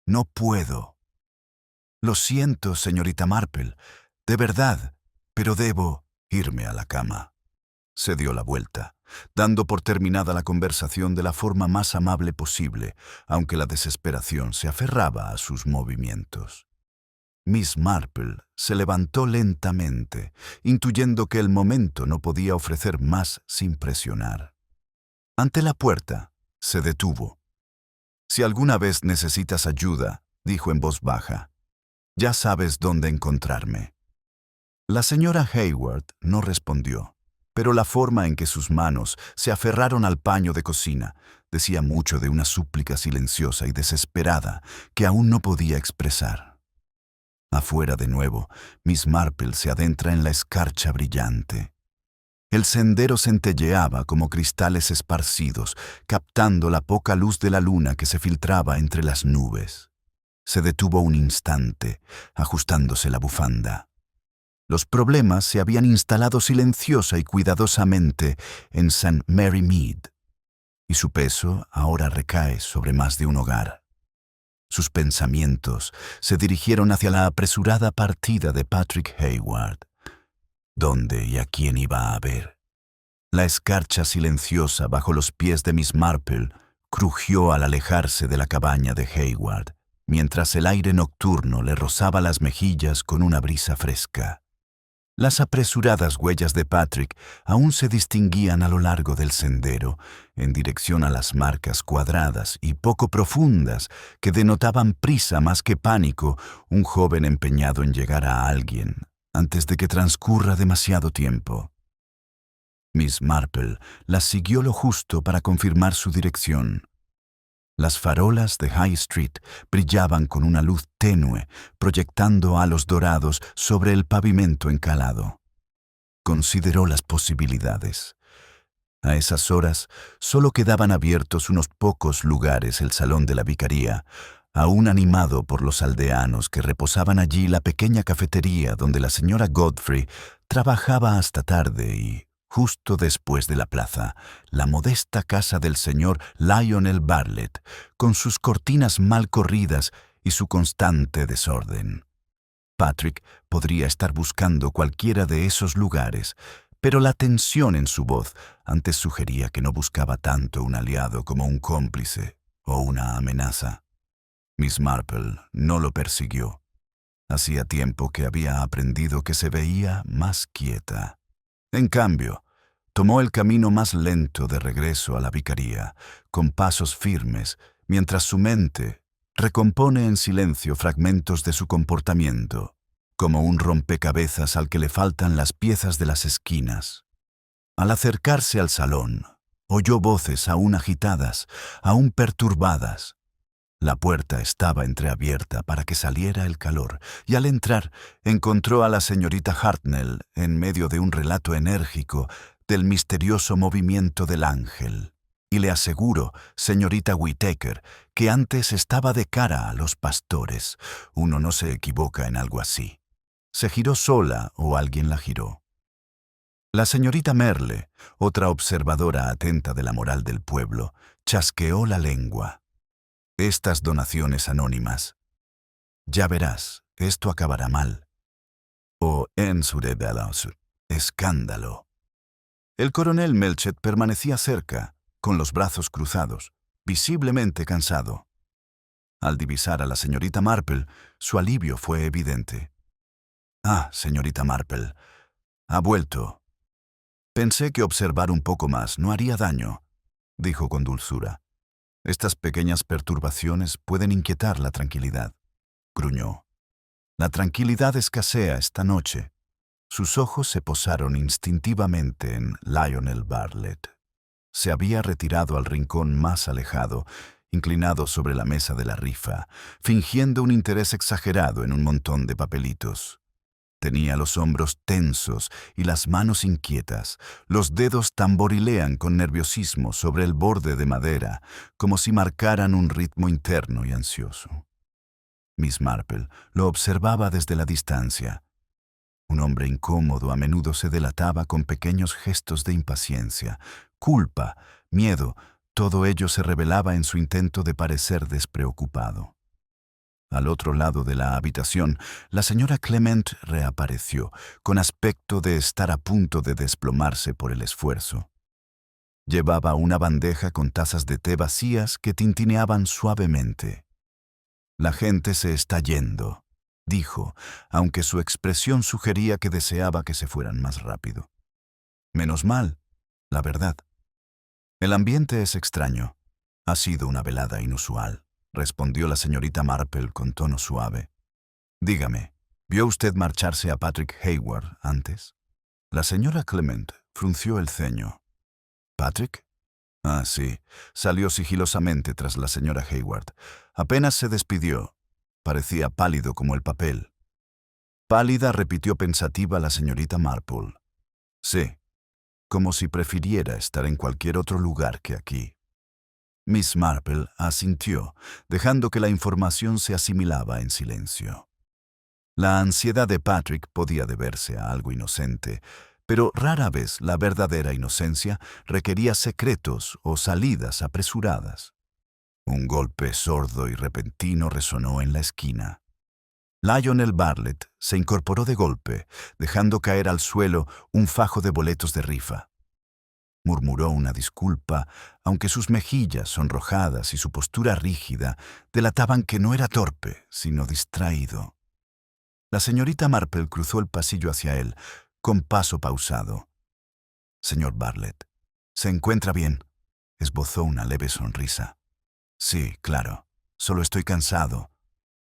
No puedo. Lo siento, señorita Marple, de verdad, pero debo irme a la cama». Se dio la vuelta, dando por terminada la conversación de la forma más amable posible, aunque la desesperación se aferraba a sus movimientos. Miss Marple se levantó lentamente, intuyendo que el momento no podía ofrecer más sin presionar. Ante la puerta, se detuvo. «Si alguna vez necesitas ayuda», dijo en voz baja, «ya sabes dónde encontrarme». La señora Hayward no respondió, pero la forma en que sus manos se aferraron al paño de cocina decía mucho de una súplica silenciosa y desesperada que aún no podía expresar. Afuera de nuevo, Miss Marple se adentra en la escarcha brillante. El sendero centelleaba como cristales esparcidos, captando la poca luz de la luna que se filtraba entre las nubes. Se detuvo un instante, ajustándose la bufanda. Los problemas se habían instalado silenciosa y cuidadosamente en St. Mary Mead, y su peso ahora recae sobre más de un hogar. Sus pensamientos se dirigieron hacia la apresurada partida de Patrick Hayward. ¿Dónde y a quién iba a ver? La escarcha silenciosa bajo los pies de Miss Marple crujió al alejarse de la cabaña de Hayward, mientras el aire nocturno le rozaba las mejillas con una brisa fresca. Las apresuradas huellas de Patrick aún se distinguían a lo largo del sendero, en dirección a las marcas cuadradas y poco profundas que denotaban prisa más que pánico, un joven empeñado en llegar a alguien antes de que transcurra demasiado tiempo. Miss Marple las siguió lo justo para confirmar su dirección. Las farolas de High Street brillaban con una luz tenue, proyectando halos dorados sobre el pavimento encalado. Consideró las posibilidades. A esas horas solo quedaban abiertos unos pocos lugares el salón de la vicaría, aún animado por los aldeanos que reposaban allí la pequeña cafetería donde la señora Godfrey trabajaba hasta tarde y, justo después de la plaza, la modesta casa del señor Lionel Bartlett, con sus cortinas mal corridas y su constante desorden. Patrick podría estar buscando cualquiera de esos lugares, pero la tensión en su voz antes sugería que no buscaba tanto un aliado como un cómplice o una amenaza. Miss Marple no lo persiguió. Hacía tiempo que había aprendido que se veía más quieta. En cambio, tomó el camino más lento de regreso a la vicaría, con pasos firmes, mientras su mente recompone en silencio fragmentos de su comportamiento, como un rompecabezas al que le faltan las piezas de las esquinas. Al acercarse al salón, oyó voces aún agitadas, aún perturbadas. La puerta estaba entreabierta para que saliera el calor, y al entrar encontró a la señorita Hartnell en medio de un relato enérgico del misterioso movimiento del ángel. Y le aseguro, señorita Whittaker, que antes estaba de cara a los pastores. Uno no se equivoca en algo así. ¿Se giró sola o alguien la giró? La señorita Merle, otra observadora atenta de la moral del pueblo, chasqueó la lengua. Estas donaciones anónimas. Ya verás, esto acabará mal. O ensurebelos, escándalo. El coronel Melchett permanecía cerca, con los brazos cruzados, visiblemente cansado. Al divisar a la señorita Marple, su alivio fue evidente. «Ah, señorita Marple, ha vuelto. Pensé que observar un poco más no haría daño», dijo con dulzura. «Estas pequeñas perturbaciones pueden inquietar la tranquilidad», gruñó. «La tranquilidad escasea esta noche». Sus ojos se posaron instintivamente en Lionel Bartlett. Se había retirado al rincón más alejado, inclinado sobre la mesa de la rifa, fingiendo un interés exagerado en un montón de papelitos. Tenía los hombros tensos y las manos inquietas. Los dedos tamborilean con nerviosismo sobre el borde de madera, como si marcaran un ritmo interno y ansioso. Miss Marple lo observaba desde la distancia. Un hombre incómodo a menudo se delataba con pequeños gestos de impaciencia, culpa, miedo, todo ello se revelaba en su intento de parecer despreocupado. Al otro lado de la habitación, la señora Clement reapareció, con aspecto de estar a punto de desplomarse por el esfuerzo. Llevaba una bandeja con tazas de té vacías que tintineaban suavemente. «La gente se está yendo», dijo, aunque su expresión sugería que deseaba que se fueran más rápido. «Menos mal, la verdad. El ambiente es extraño. Ha sido una velada inusual», respondió la señorita Marple con tono suave. «Dígame, ¿vio usted marcharse a Patrick Hayward antes?» La señora Clement frunció el ceño. «¿Patrick?» «Ah, sí. Salió sigilosamente tras la señora Hayward. Apenas se despidió. Parecía pálido como el papel». «Pálida», repitió pensativa la señorita Marple. «Sí, como si prefiriera estar en cualquier otro lugar que aquí». Miss Marple asintió, dejando que la información se asimilaba en silencio. La ansiedad de Patrick podía deberse a algo inocente, pero rara vez la verdadera inocencia requería secretos o salidas apresuradas. Un golpe sordo y repentino resonó en la esquina. Lionel Bartlett se incorporó de golpe, dejando caer al suelo un fajo de boletos de rifa. Murmuró una disculpa, aunque sus mejillas sonrojadas y su postura rígida delataban que no era torpe, sino distraído. La señorita Marple cruzó el pasillo hacia él, con paso pausado. «Señor Bartlett, ¿se encuentra bien?», esbozó una leve sonrisa. «Sí, claro. Solo estoy cansado.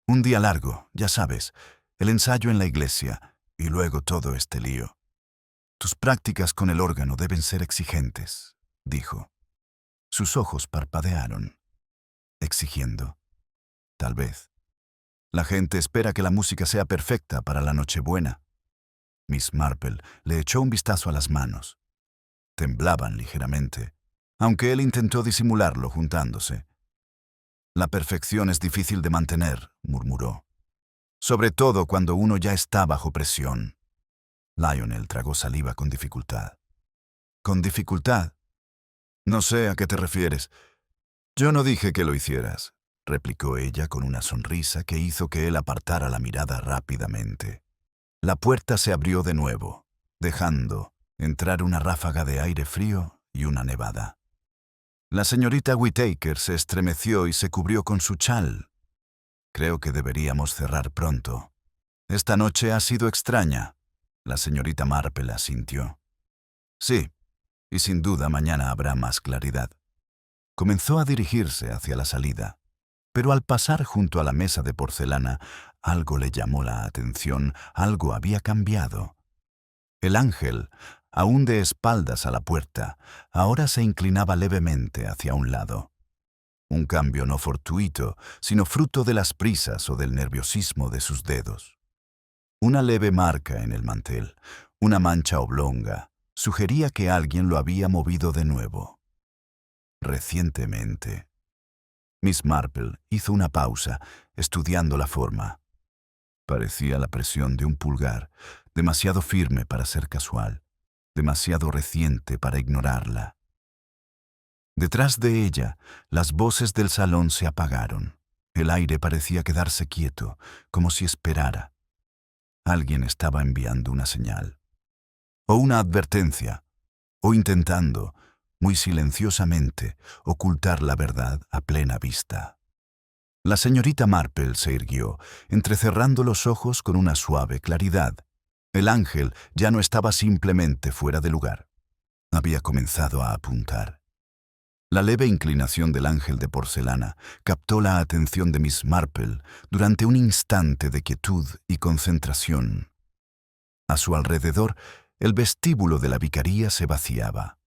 Un día largo, ya sabes. El ensayo en la iglesia y luego todo este lío. Tus prácticas con el órgano deben ser exigentes», dijo. Sus ojos parpadearon. «¿Exigiendo? Tal vez. La gente espera que la música sea perfecta para la Nochebuena». Miss Marple le echó un vistazo a las manos. Temblaban ligeramente, aunque él intentó disimularlo juntándose. «La perfección es difícil de mantener», murmuró. «Sobre todo cuando uno ya está bajo presión». Lionel tragó saliva con dificultad. «¿Con dificultad? No sé a qué te refieres». «Yo no dije que lo hicieras», replicó ella con una sonrisa que hizo que él apartara la mirada rápidamente. La puerta se abrió de nuevo, dejando entrar una ráfaga de aire frío y una nevada. La señorita Whittaker se estremeció y se cubrió con su chal. «Creo que deberíamos cerrar pronto. Esta noche ha sido extraña». La señorita Marple asintió. «Sí, y sin duda mañana habrá más claridad». Comenzó a dirigirse hacia la salida, pero al pasar junto a la mesa de porcelana, algo le llamó la atención, algo había cambiado. El ángel, aún de espaldas a la puerta, ahora se inclinaba levemente hacia un lado. Un cambio no fortuito, sino fruto de las prisas o del nerviosismo de sus dedos. Una leve marca en el mantel, una mancha oblonga, sugería que alguien lo había movido de nuevo. Recientemente. Miss Marple hizo una pausa, estudiando la forma. Parecía la presión de un pulgar, demasiado firme para ser casual, demasiado reciente para ignorarla. Detrás de ella, las voces del salón se apagaron. El aire parecía quedarse quieto, como si esperara. Alguien estaba enviando una señal, o una advertencia, o intentando, muy silenciosamente, ocultar la verdad a plena vista. La señorita Marple se irguió, entrecerrando los ojos con una suave claridad. El ángel ya no estaba simplemente fuera de lugar. Había comenzado a apuntar. La leve inclinación del ángel de porcelana captó la atención de Miss Marple durante un instante de quietud y concentración. A su alrededor, el vestíbulo de la vicaría se vaciaba.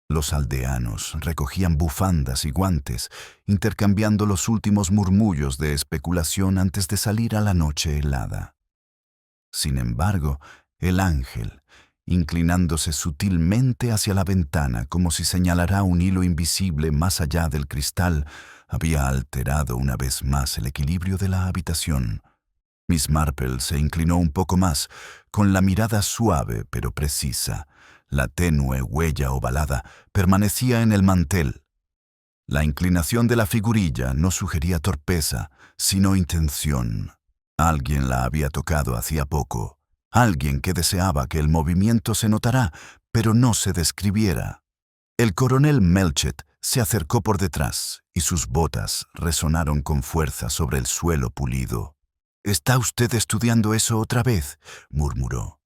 Los aldeanos recogían bufandas y guantes, intercambiando los últimos murmullos de especulación antes de salir a la noche helada. Sin embargo, el ángel, inclinándose sutilmente hacia la ventana como si señalara un hilo invisible más allá del cristal, había alterado una vez más el equilibrio de la habitación. Miss Marple se inclinó un poco más, con la mirada suave pero precisa. La tenue huella ovalada permanecía en el mantel. La inclinación de la figurilla no sugería torpeza, sino intención. Alguien la había tocado hacía poco. Alguien que deseaba que el movimiento se notara, pero no se describiera. El coronel Melchett se acercó por detrás y sus botas resonaron con fuerza sobre el suelo pulido. «¿Está usted estudiando eso otra vez?», murmuró.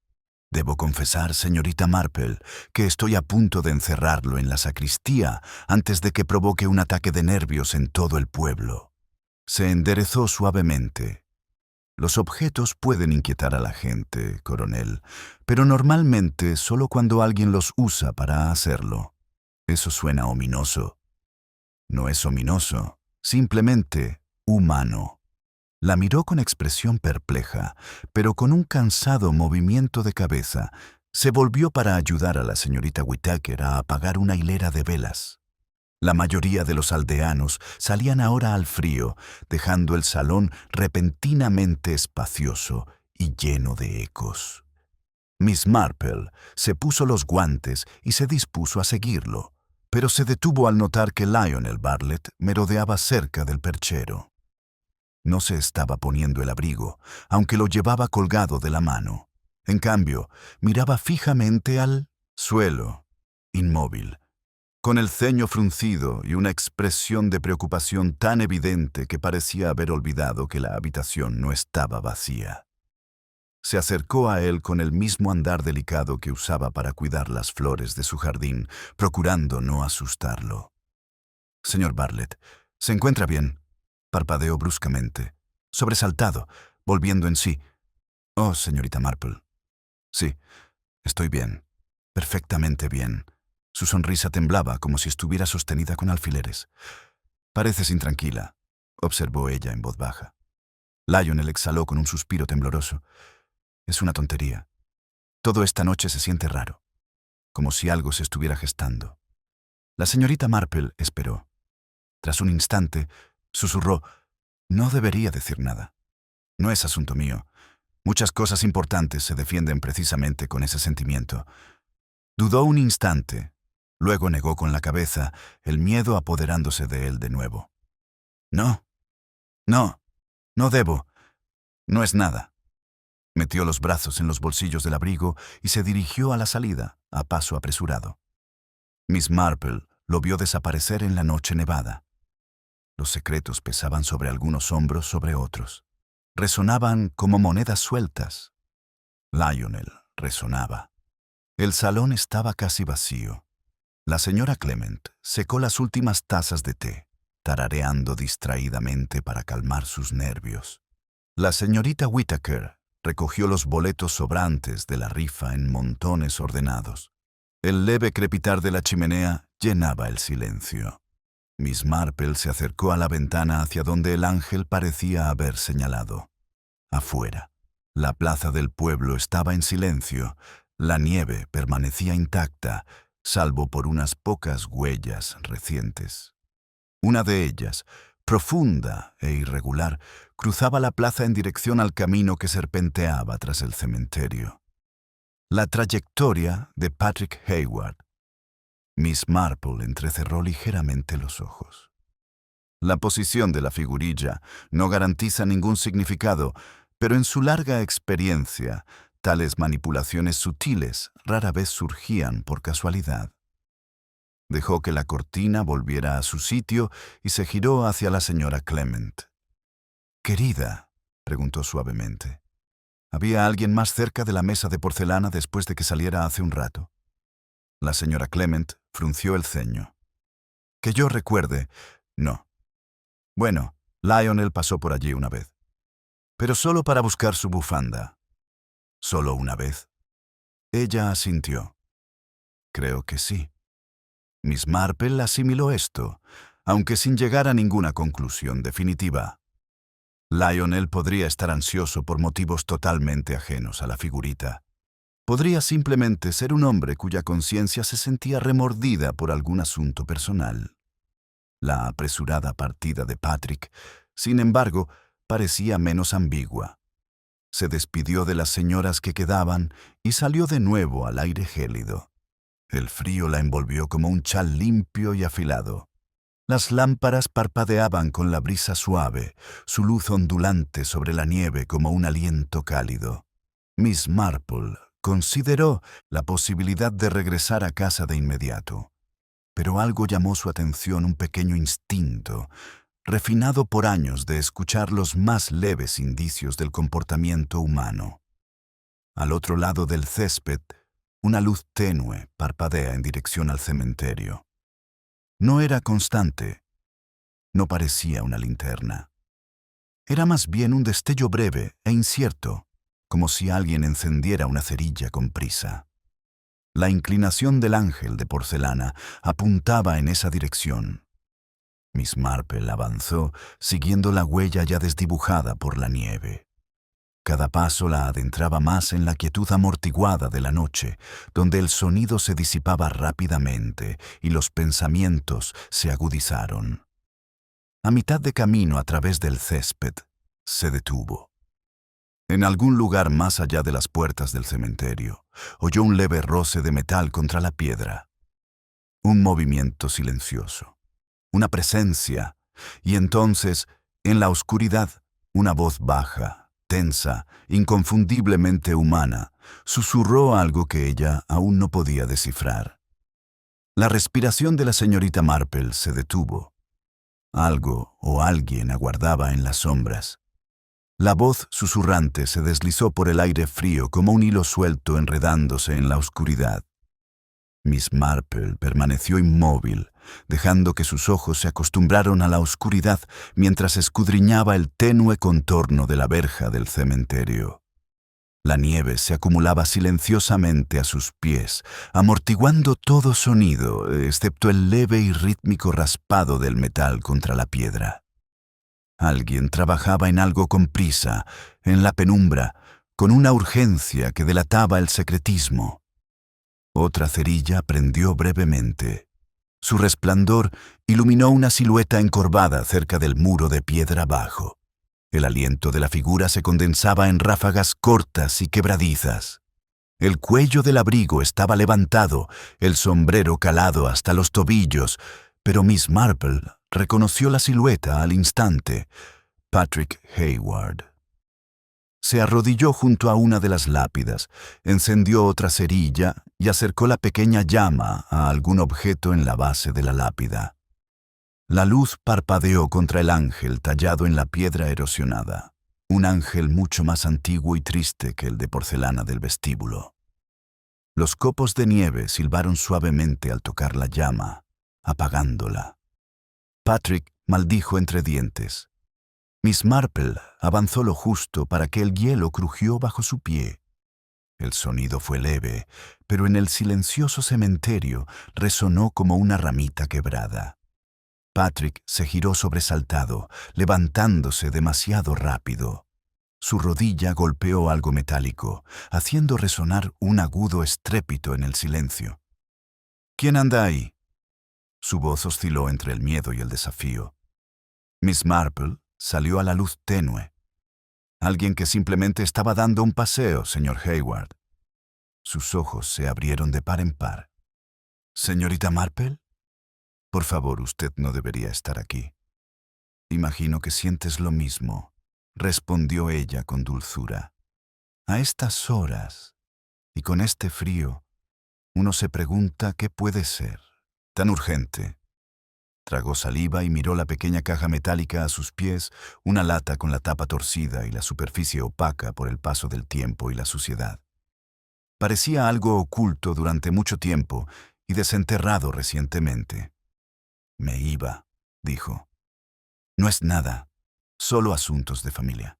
«Debo confesar, señorita Marple, que estoy a punto de encerrarlo en la sacristía antes de que provoque un ataque de nervios en todo el pueblo». Se enderezó suavemente. «Los objetos pueden inquietar a la gente, coronel, pero normalmente solo cuando alguien los usa para hacerlo. Eso suena ominoso». «No es ominoso, simplemente humano». La miró con expresión perpleja, pero con un cansado movimiento de cabeza, se volvió para ayudar a la señorita Whittaker a apagar una hilera de velas. La mayoría de los aldeanos salían ahora al frío, dejando el salón repentinamente espacioso y lleno de ecos. Miss Marple se puso los guantes y se dispuso a seguirlo, pero se detuvo al notar que Lionel Bartlett merodeaba cerca del perchero. No se estaba poniendo el abrigo, aunque lo llevaba colgado de la mano. En cambio, miraba fijamente al suelo, inmóvil, con el ceño fruncido y una expresión de preocupación tan evidente que parecía haber olvidado que la habitación no estaba vacía. Se acercó a él con el mismo andar delicado que usaba para cuidar las flores de su jardín, procurando no asustarlo. «Señor Bartlett, ¿se encuentra bien?», parpadeó bruscamente, sobresaltado, volviendo en sí. «Oh, señorita Marple. Sí, estoy bien, perfectamente bien». Su sonrisa temblaba como si estuviera sostenida con alfileres. «Pareces intranquila», observó ella en voz baja. Lionel exhaló con un suspiro tembloroso. «Es una tontería. Todo esta noche se siente raro, como si algo se estuviera gestando». La señorita Marple esperó. Tras un instante, susurró: «No debería decir nada. No es asunto mío. Muchas cosas importantes se defienden precisamente con ese sentimiento». Dudó un instante, luego negó con la cabeza, el miedo apoderándose de él de nuevo. «No, no debo. No es nada». Metió los brazos en los bolsillos del abrigo y se dirigió a la salida, a paso apresurado. Miss Marple lo vio desaparecer en la noche nevada. Los secretos pesaban sobre algunos hombros sobre otros. Resonaban como monedas sueltas. Lionel resonaba. El salón estaba casi vacío. La señora Clement secó las últimas tazas de té, tarareando distraídamente para calmar sus nervios. La señorita Whittaker recogió los boletos sobrantes de la rifa en montones ordenados. El leve crepitar de la chimenea llenaba el silencio. Miss Marple se acercó a la ventana hacia donde el ángel parecía haber señalado. Afuera, la plaza del pueblo estaba en silencio. La nieve permanecía intacta, salvo por unas pocas huellas recientes. Una de ellas, profunda e irregular, cruzaba la plaza en dirección al camino que serpenteaba tras el cementerio. La trayectoria de Patrick Hayward. Miss Marple entrecerró ligeramente los ojos. La posición de la figurilla no garantiza ningún significado, pero en su larga experiencia, tales manipulaciones sutiles rara vez surgían por casualidad. Dejó que la cortina volviera a su sitio y se giró hacia la señora Clement. «Querida», preguntó suavemente, «¿había alguien más cerca de la mesa de porcelana después de que saliera hace un rato?» La señora Clement frunció el ceño. «Que yo recuerde, no. Bueno, Lionel pasó por allí una vez. Pero solo para buscar su bufanda». «¿Solo una vez?» Ella asintió. «Creo que sí». Miss Marple asimiló esto, aunque sin llegar a ninguna conclusión definitiva. Lionel podría estar ansioso por motivos totalmente ajenos a la figurita. Podría simplemente ser un hombre cuya conciencia se sentía remordida por algún asunto personal. La apresurada partida de Patrick, sin embargo, parecía menos ambigua. Se despidió de las señoras que quedaban y salió de nuevo al aire gélido. El frío la envolvió como un chal limpio y afilado. Las lámparas parpadeaban con la brisa suave, su luz ondulante sobre la nieve como un aliento cálido. Miss Marple consideró la posibilidad de regresar a casa de inmediato. Pero algo llamó su atención, un pequeño instinto, refinado por años de escuchar los más leves indicios del comportamiento humano. Al otro lado del césped, una luz tenue parpadea en dirección al cementerio. No era constante, no parecía una linterna. Era más bien un destello breve e incierto, como si alguien encendiera una cerilla con prisa. La inclinación del ángel de porcelana apuntaba en esa dirección. Miss Marple avanzó, siguiendo la huella ya desdibujada por la nieve. Cada paso la adentraba más en la quietud amortiguada de la noche, donde el sonido se disipaba rápidamente y los pensamientos se agudizaron. A mitad de camino a través del césped, se detuvo. En algún lugar más allá de las puertas del cementerio, oyó un leve roce de metal contra la piedra. Un movimiento silencioso, una presencia, y entonces, en la oscuridad, una voz baja, tensa, inconfundiblemente humana, susurró algo que ella aún no podía descifrar. La respiración de la señorita Marple se detuvo. Algo o alguien aguardaba en las sombras. La voz susurrante se deslizó por el aire frío como un hilo suelto enredándose en la oscuridad. Miss Marple permaneció inmóvil, dejando que sus ojos se acostumbraran a la oscuridad mientras escudriñaba el tenue contorno de la verja del cementerio. La nieve se acumulaba silenciosamente a sus pies, amortiguando todo sonido, excepto el leve y rítmico raspado del metal contra la piedra. Alguien trabajaba en algo con prisa, en la penumbra, con una urgencia que delataba el secretismo. Otra cerilla prendió brevemente. Su resplandor iluminó una silueta encorvada cerca del muro de piedra bajo. El aliento de la figura se condensaba en ráfagas cortas y quebradizas. El cuello del abrigo estaba levantado, el sombrero calado hasta los tobillos, pero Miss Marple reconoció la silueta al instante: Patrick Hayward. Se arrodilló junto a una de las lápidas, encendió otra cerilla y acercó la pequeña llama a algún objeto en la base de la lápida. La luz parpadeó contra el ángel tallado en la piedra erosionada, un ángel mucho más antiguo y triste que el de porcelana del vestíbulo. Los copos de nieve silbaron suavemente al tocar la llama, apagándola. Patrick maldijo entre dientes. Miss Marple avanzó lo justo para que el hielo crujió bajo su pie. El sonido fue leve, pero en el silencioso cementerio resonó como una ramita quebrada. Patrick se giró sobresaltado, levantándose demasiado rápido. Su rodilla golpeó algo metálico, haciendo resonar un agudo estrépito en el silencio. «¿Quién anda ahí?». Su voz osciló entre el miedo y el desafío. Miss Marple salió a la luz tenue. «Alguien que simplemente estaba dando un paseo, señor Hayward». Sus ojos se abrieron de par en par. «¿Señorita Marple? Por favor, usted no debería estar aquí». «Imagino que sientes lo mismo», respondió ella con dulzura. «A estas horas, y con este frío, uno se pregunta qué puede ser tan urgente». Tragó saliva y miró la pequeña caja metálica a sus pies, una lata con la tapa torcida y la superficie opaca por el paso del tiempo y la suciedad. Parecía algo oculto durante mucho tiempo y desenterrado recientemente. «Me iba», dijo. «No es nada, solo asuntos de familia».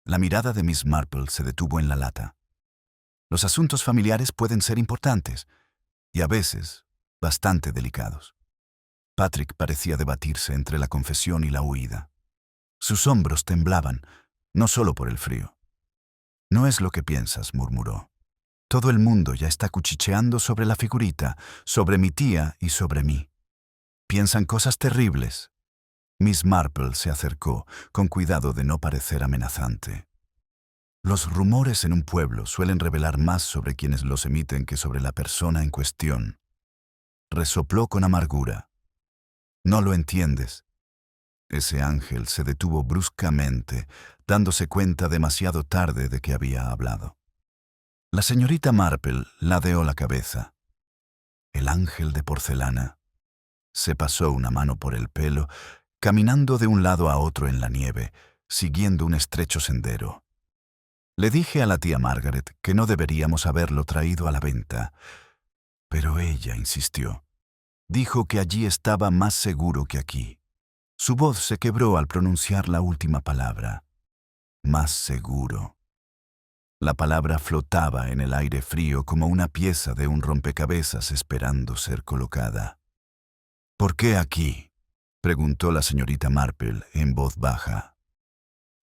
La mirada de Miss Marple se detuvo en la lata. Los asuntos familiares pueden ser importantes y a veces bastante delicados. Patrick parecía debatirse entre la confesión y la huida. Sus hombros temblaban, no solo por el frío. «No es lo que piensas», murmuró. «Todo el mundo ya está cuchicheando sobre la figurita, sobre mi tía y sobre mí. Piensan cosas terribles». Miss Marple se acercó, con cuidado de no parecer amenazante. Los rumores en un pueblo suelen revelar más sobre quienes los emiten que sobre la persona en cuestión. Resopló con amargura. «No lo entiendes». Ese ángel se detuvo bruscamente, dándose cuenta demasiado tarde de que había hablado. La señorita Marple ladeó la cabeza. El ángel de porcelana. Se pasó una mano por el pelo, caminando de un lado a otro en la nieve, siguiendo un estrecho sendero. «Le dije a la tía Margaret que no deberíamos haberlo traído a la venta, pero ella insistió. Dijo que allí estaba más seguro que aquí». Su voz se quebró al pronunciar la última palabra. «Más seguro». La palabra flotaba en el aire frío como una pieza de un rompecabezas esperando ser colocada. «¿Por qué aquí?», preguntó la señorita Marple en voz baja.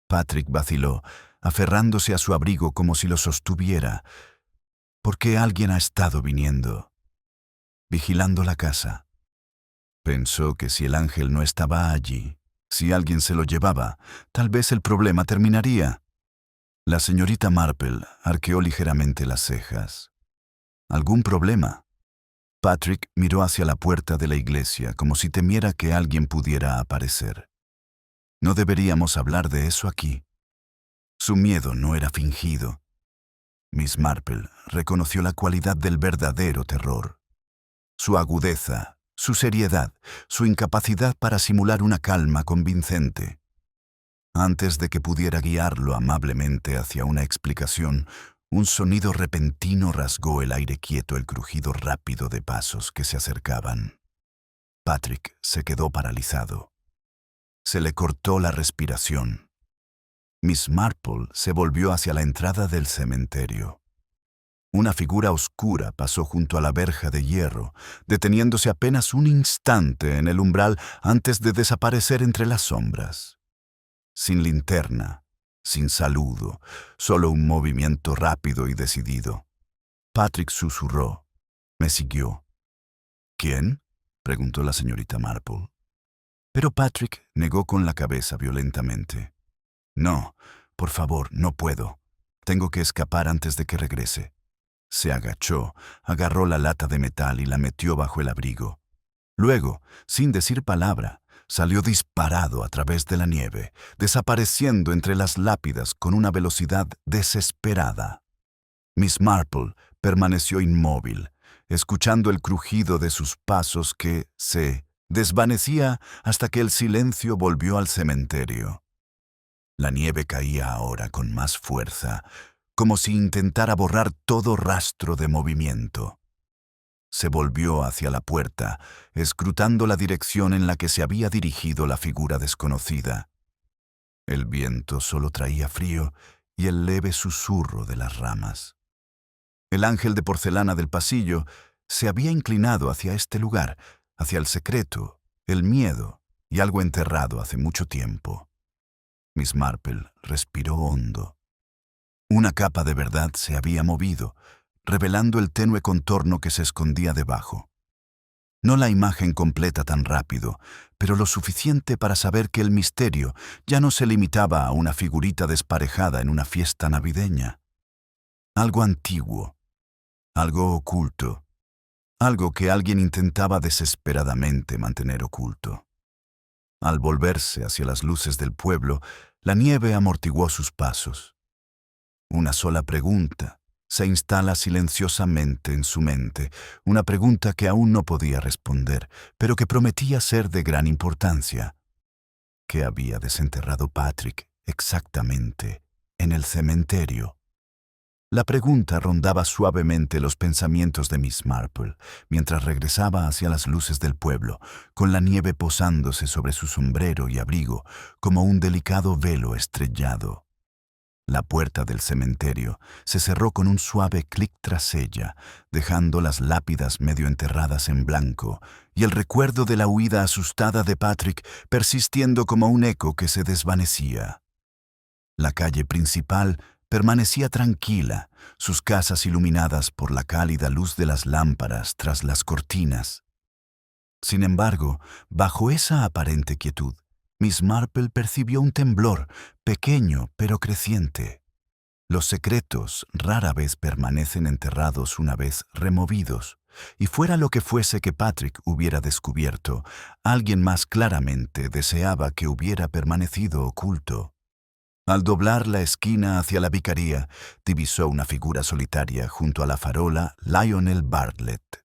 Patrick vaciló, aferrándose a su abrigo como si lo sostuviera. «¿Por qué alguien ha estado viniendo? Vigilando la casa». Pensó que si el ángel no estaba allí, si alguien se lo llevaba, tal vez el problema terminaría. La señorita Marple arqueó ligeramente las cejas. «¿Algún problema?». Patrick miró hacia la puerta de la iglesia como si temiera que alguien pudiera aparecer. «No deberíamos hablar de eso aquí». Su miedo no era fingido. Miss Marple reconoció la cualidad del verdadero terror. Su agudeza, su seriedad, su incapacidad para simular una calma convincente. Antes de que pudiera guiarlo amablemente hacia una explicación, un sonido repentino rasgó el aire quieto, el crujido rápido de pasos que se acercaban. Patrick se quedó paralizado. Se le cortó la respiración. Miss Marple se volvió hacia la entrada del cementerio. Una figura oscura pasó junto a la verja de hierro, deteniéndose apenas un instante en el umbral antes de desaparecer entre las sombras. Sin linterna, sin saludo, solo un movimiento rápido y decidido. Patrick susurró. Me siguió. ¿Quién?, preguntó la señorita Marple. Pero Patrick negó con la cabeza violentamente. No, por favor, no puedo. Tengo que escapar antes de que regrese. Se agachó, agarró la lata de metal y la metió bajo el abrigo. Luego, sin decir palabra, salió disparado a través de la nieve, desapareciendo entre las lápidas con una velocidad desesperada. Miss Marple permaneció inmóvil, escuchando el crujido de sus pasos que se desvanecía hasta que el silencio volvió al cementerio. La nieve caía ahora con más fuerza, como si intentara borrar todo rastro de movimiento. Se volvió hacia la puerta, escrutando la dirección en la que se había dirigido la figura desconocida. El viento solo traía frío y el leve susurro de las ramas. El ángel de porcelana del pasillo se había inclinado hacia este lugar, hacia el secreto, el miedo y algo enterrado hace mucho tiempo. Miss Marple respiró hondo. Una capa de verdad se había movido, revelando el tenue contorno que se escondía debajo. No la imagen completa tan rápido, pero lo suficiente para saber que el misterio ya no se limitaba a una figurita desparejada en una fiesta navideña. Algo antiguo, algo oculto, algo que alguien intentaba desesperadamente mantener oculto. Al volverse hacia las luces del pueblo, la nieve amortiguó sus pasos. Una sola pregunta se instala silenciosamente en su mente, una pregunta que aún no podía responder, pero que prometía ser de gran importancia. ¿Qué había desenterrado Patrick exactamente en el cementerio? La pregunta rondaba suavemente los pensamientos de Miss Marple, mientras regresaba hacia las luces del pueblo, con la nieve posándose sobre su sombrero y abrigo como un delicado velo estrellado. La puerta del cementerio se cerró con un suave clic tras ella, dejando las lápidas medio enterradas en blanco y el recuerdo de la huida asustada de Patrick persistiendo como un eco que se desvanecía. La calle principal permanecía tranquila, sus casas iluminadas por la cálida luz de las lámparas tras las cortinas. Sin embargo, bajo esa aparente quietud, Miss Marple percibió un temblor, pequeño pero creciente. Los secretos rara vez permanecen enterrados una vez removidos, y fuera lo que fuese que Patrick hubiera descubierto, alguien más claramente deseaba que hubiera permanecido oculto. Al doblar la esquina hacia la vicaría, divisó una figura solitaria junto a la farola Lionel Bartlett.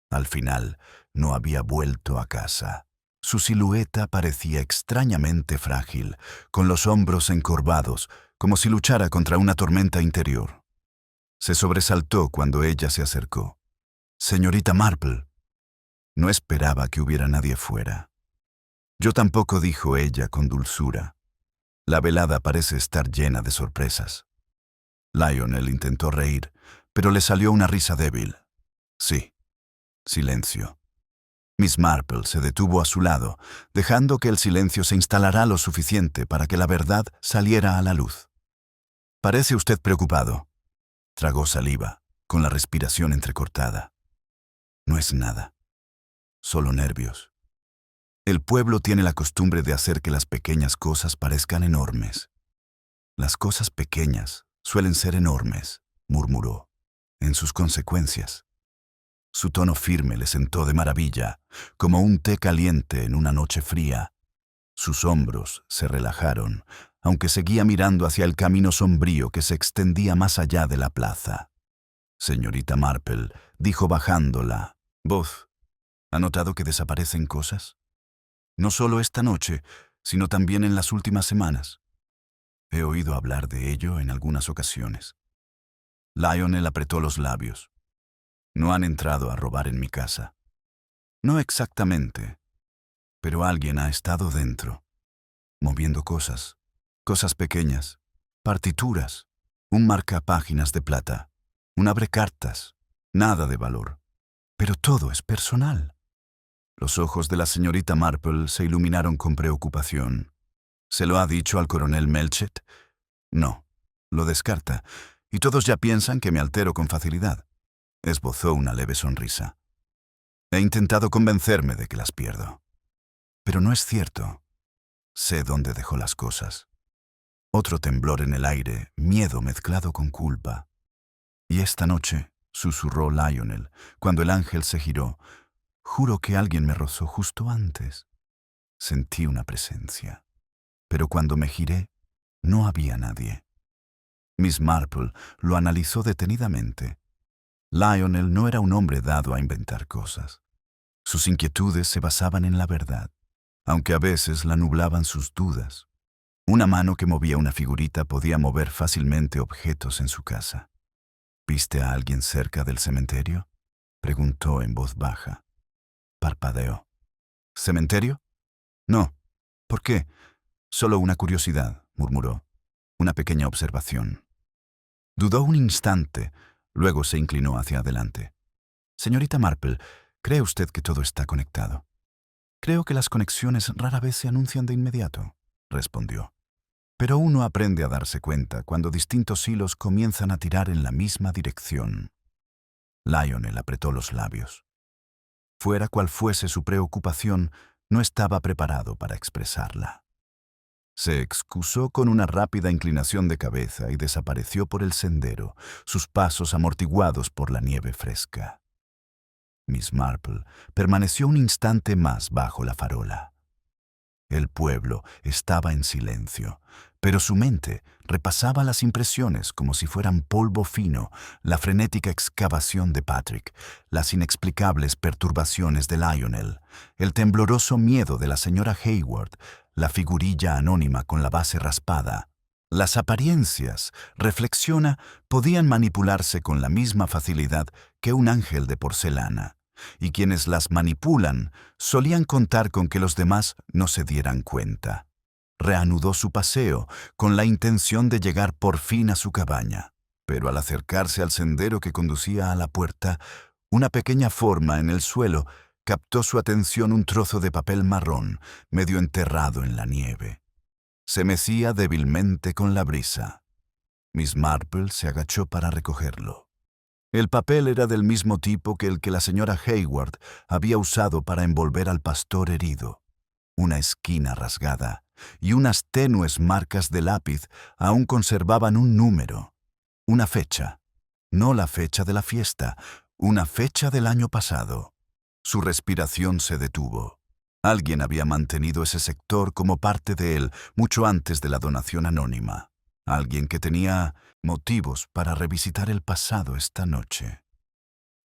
Al final, no había vuelto a casa. Su silueta parecía extrañamente frágil, con los hombros encorvados, como si luchara contra una tormenta interior. Se sobresaltó cuando ella se acercó. «Señorita Marple». No esperaba que hubiera nadie fuera. «Yo tampoco», dijo ella con dulzura. «La velada parece estar llena de sorpresas». Lionel intentó reír, pero le salió una risa débil. «Sí». Silencio. Miss Marple se detuvo a su lado, dejando que el silencio se instalara lo suficiente para que la verdad saliera a la luz. «Parece usted preocupado». Tragó saliva, con la respiración entrecortada. «No es nada. Solo nervios». El pueblo tiene la costumbre de hacer que las pequeñas cosas parezcan enormes. «Las cosas pequeñas suelen ser enormes», murmuró, «en sus consecuencias». Su tono firme le sentó de maravilla, como un té caliente en una noche fría. Sus hombros se relajaron, aunque seguía mirando hacia el camino sombrío que se extendía más allá de la plaza. «Señorita Marple», dijo bajando la voz, «¿ha notado que desaparecen cosas? No solo esta noche, sino también en las últimas semanas». He oído hablar de ello en algunas ocasiones. Lionel apretó los labios. No han entrado a robar en mi casa. No exactamente, pero alguien ha estado dentro, moviendo cosas, cosas pequeñas, partituras, un marcapáginas de plata, un abrecartas, nada de valor. Pero todo es personal. Los ojos de la señorita Marple se iluminaron con preocupación. ¿Se lo ha dicho al coronel Melchett? No, lo descarta, y todos ya piensan que me altero con facilidad. Esbozó una leve sonrisa. He intentado convencerme de que las pierdo. Pero no es cierto. Sé dónde dejó las cosas. Otro temblor en el aire, miedo mezclado con culpa. Y esta noche, susurró Lionel, cuando el ángel se giró, juro que alguien me rozó justo antes. Sentí una presencia. Pero cuando me giré, no había nadie. Miss Marple lo analizó detenidamente. Lionel no era un hombre dado a inventar cosas. Sus inquietudes se basaban en la verdad, aunque a veces la nublaban sus dudas. Una mano que movía una figurita podía mover fácilmente objetos en su casa. ¿Viste a alguien cerca del cementerio?, preguntó en voz baja. Parpadeó. ¿Cementerio? No. ¿Por qué? Solo una curiosidad, murmuró. Una pequeña observación. Dudó un instante, luego se inclinó hacia adelante. Señorita Marple, ¿cree usted que todo está conectado? Creo que las conexiones rara vez se anuncian de inmediato, respondió. Pero uno aprende a darse cuenta cuando distintos hilos comienzan a tirar en la misma dirección. Lionel apretó los labios. Fuera cual fuese su preocupación, no estaba preparado para expresarla. Se excusó con una rápida inclinación de cabeza y desapareció por el sendero, sus pasos amortiguados por la nieve fresca. Miss Marple permaneció un instante más bajo la farola. El pueblo estaba en silencio, pero su mente repasaba las impresiones como si fueran polvo fino, la frenética excavación de Patrick, las inexplicables perturbaciones de Lionel, el tembloroso miedo de la señora Hayward, la figurilla anónima con la base raspada. Las apariencias, reflexiona, podían manipularse con la misma facilidad que un ángel de porcelana, y quienes las manipulan solían contar con que los demás no se dieran cuenta. Reanudó su paseo con la intención de llegar por fin a su cabaña, pero al acercarse al sendero que conducía a la puerta, una pequeña forma en el suelo captó su atención un trozo de papel marrón, medio enterrado en la nieve. Se mecía débilmente con la brisa. Miss Marple se agachó para recogerlo. El papel era del mismo tipo que el que la señora Hayward había usado para envolver al pastor herido. Una esquina rasgada y unas tenues marcas de lápiz aún conservaban un número, una fecha, no la fecha de la fiesta, una fecha del año pasado. Su respiración se detuvo. Alguien había mantenido ese sector como parte de él mucho antes de la donación anónima. Alguien que tenía motivos para revisitar el pasado esta noche.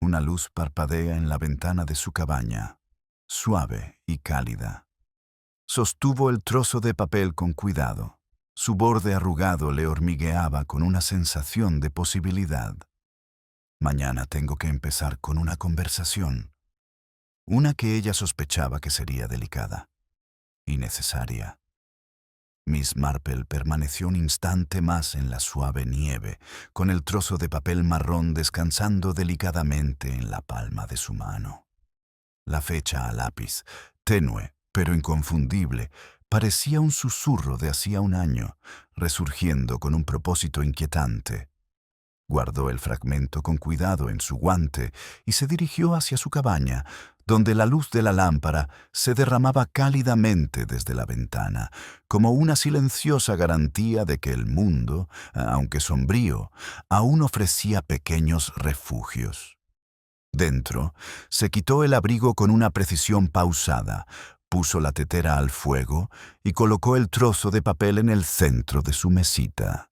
Una luz parpadea en la ventana de su cabaña, suave y cálida. Sostuvo el trozo de papel con cuidado. Su borde arrugado le hormigueaba con una sensación de posibilidad. Mañana tengo que empezar con una conversación. Una que ella sospechaba que sería delicada y necesaria. Miss Marple permaneció un instante más en la suave nieve, con el trozo de papel marrón descansando delicadamente en la palma de su mano. La fecha a lápiz, tenue pero inconfundible, parecía un susurro de hacía un año, resurgiendo con un propósito inquietante. Guardó el fragmento con cuidado en su guante y se dirigió hacia su cabaña, donde la luz de la lámpara se derramaba cálidamente desde la ventana, como una silenciosa garantía de que el mundo, aunque sombrío, aún ofrecía pequeños refugios. Dentro, se quitó el abrigo con una precisión pausada, puso la tetera al fuego y colocó el trozo de papel en el centro de su mesita.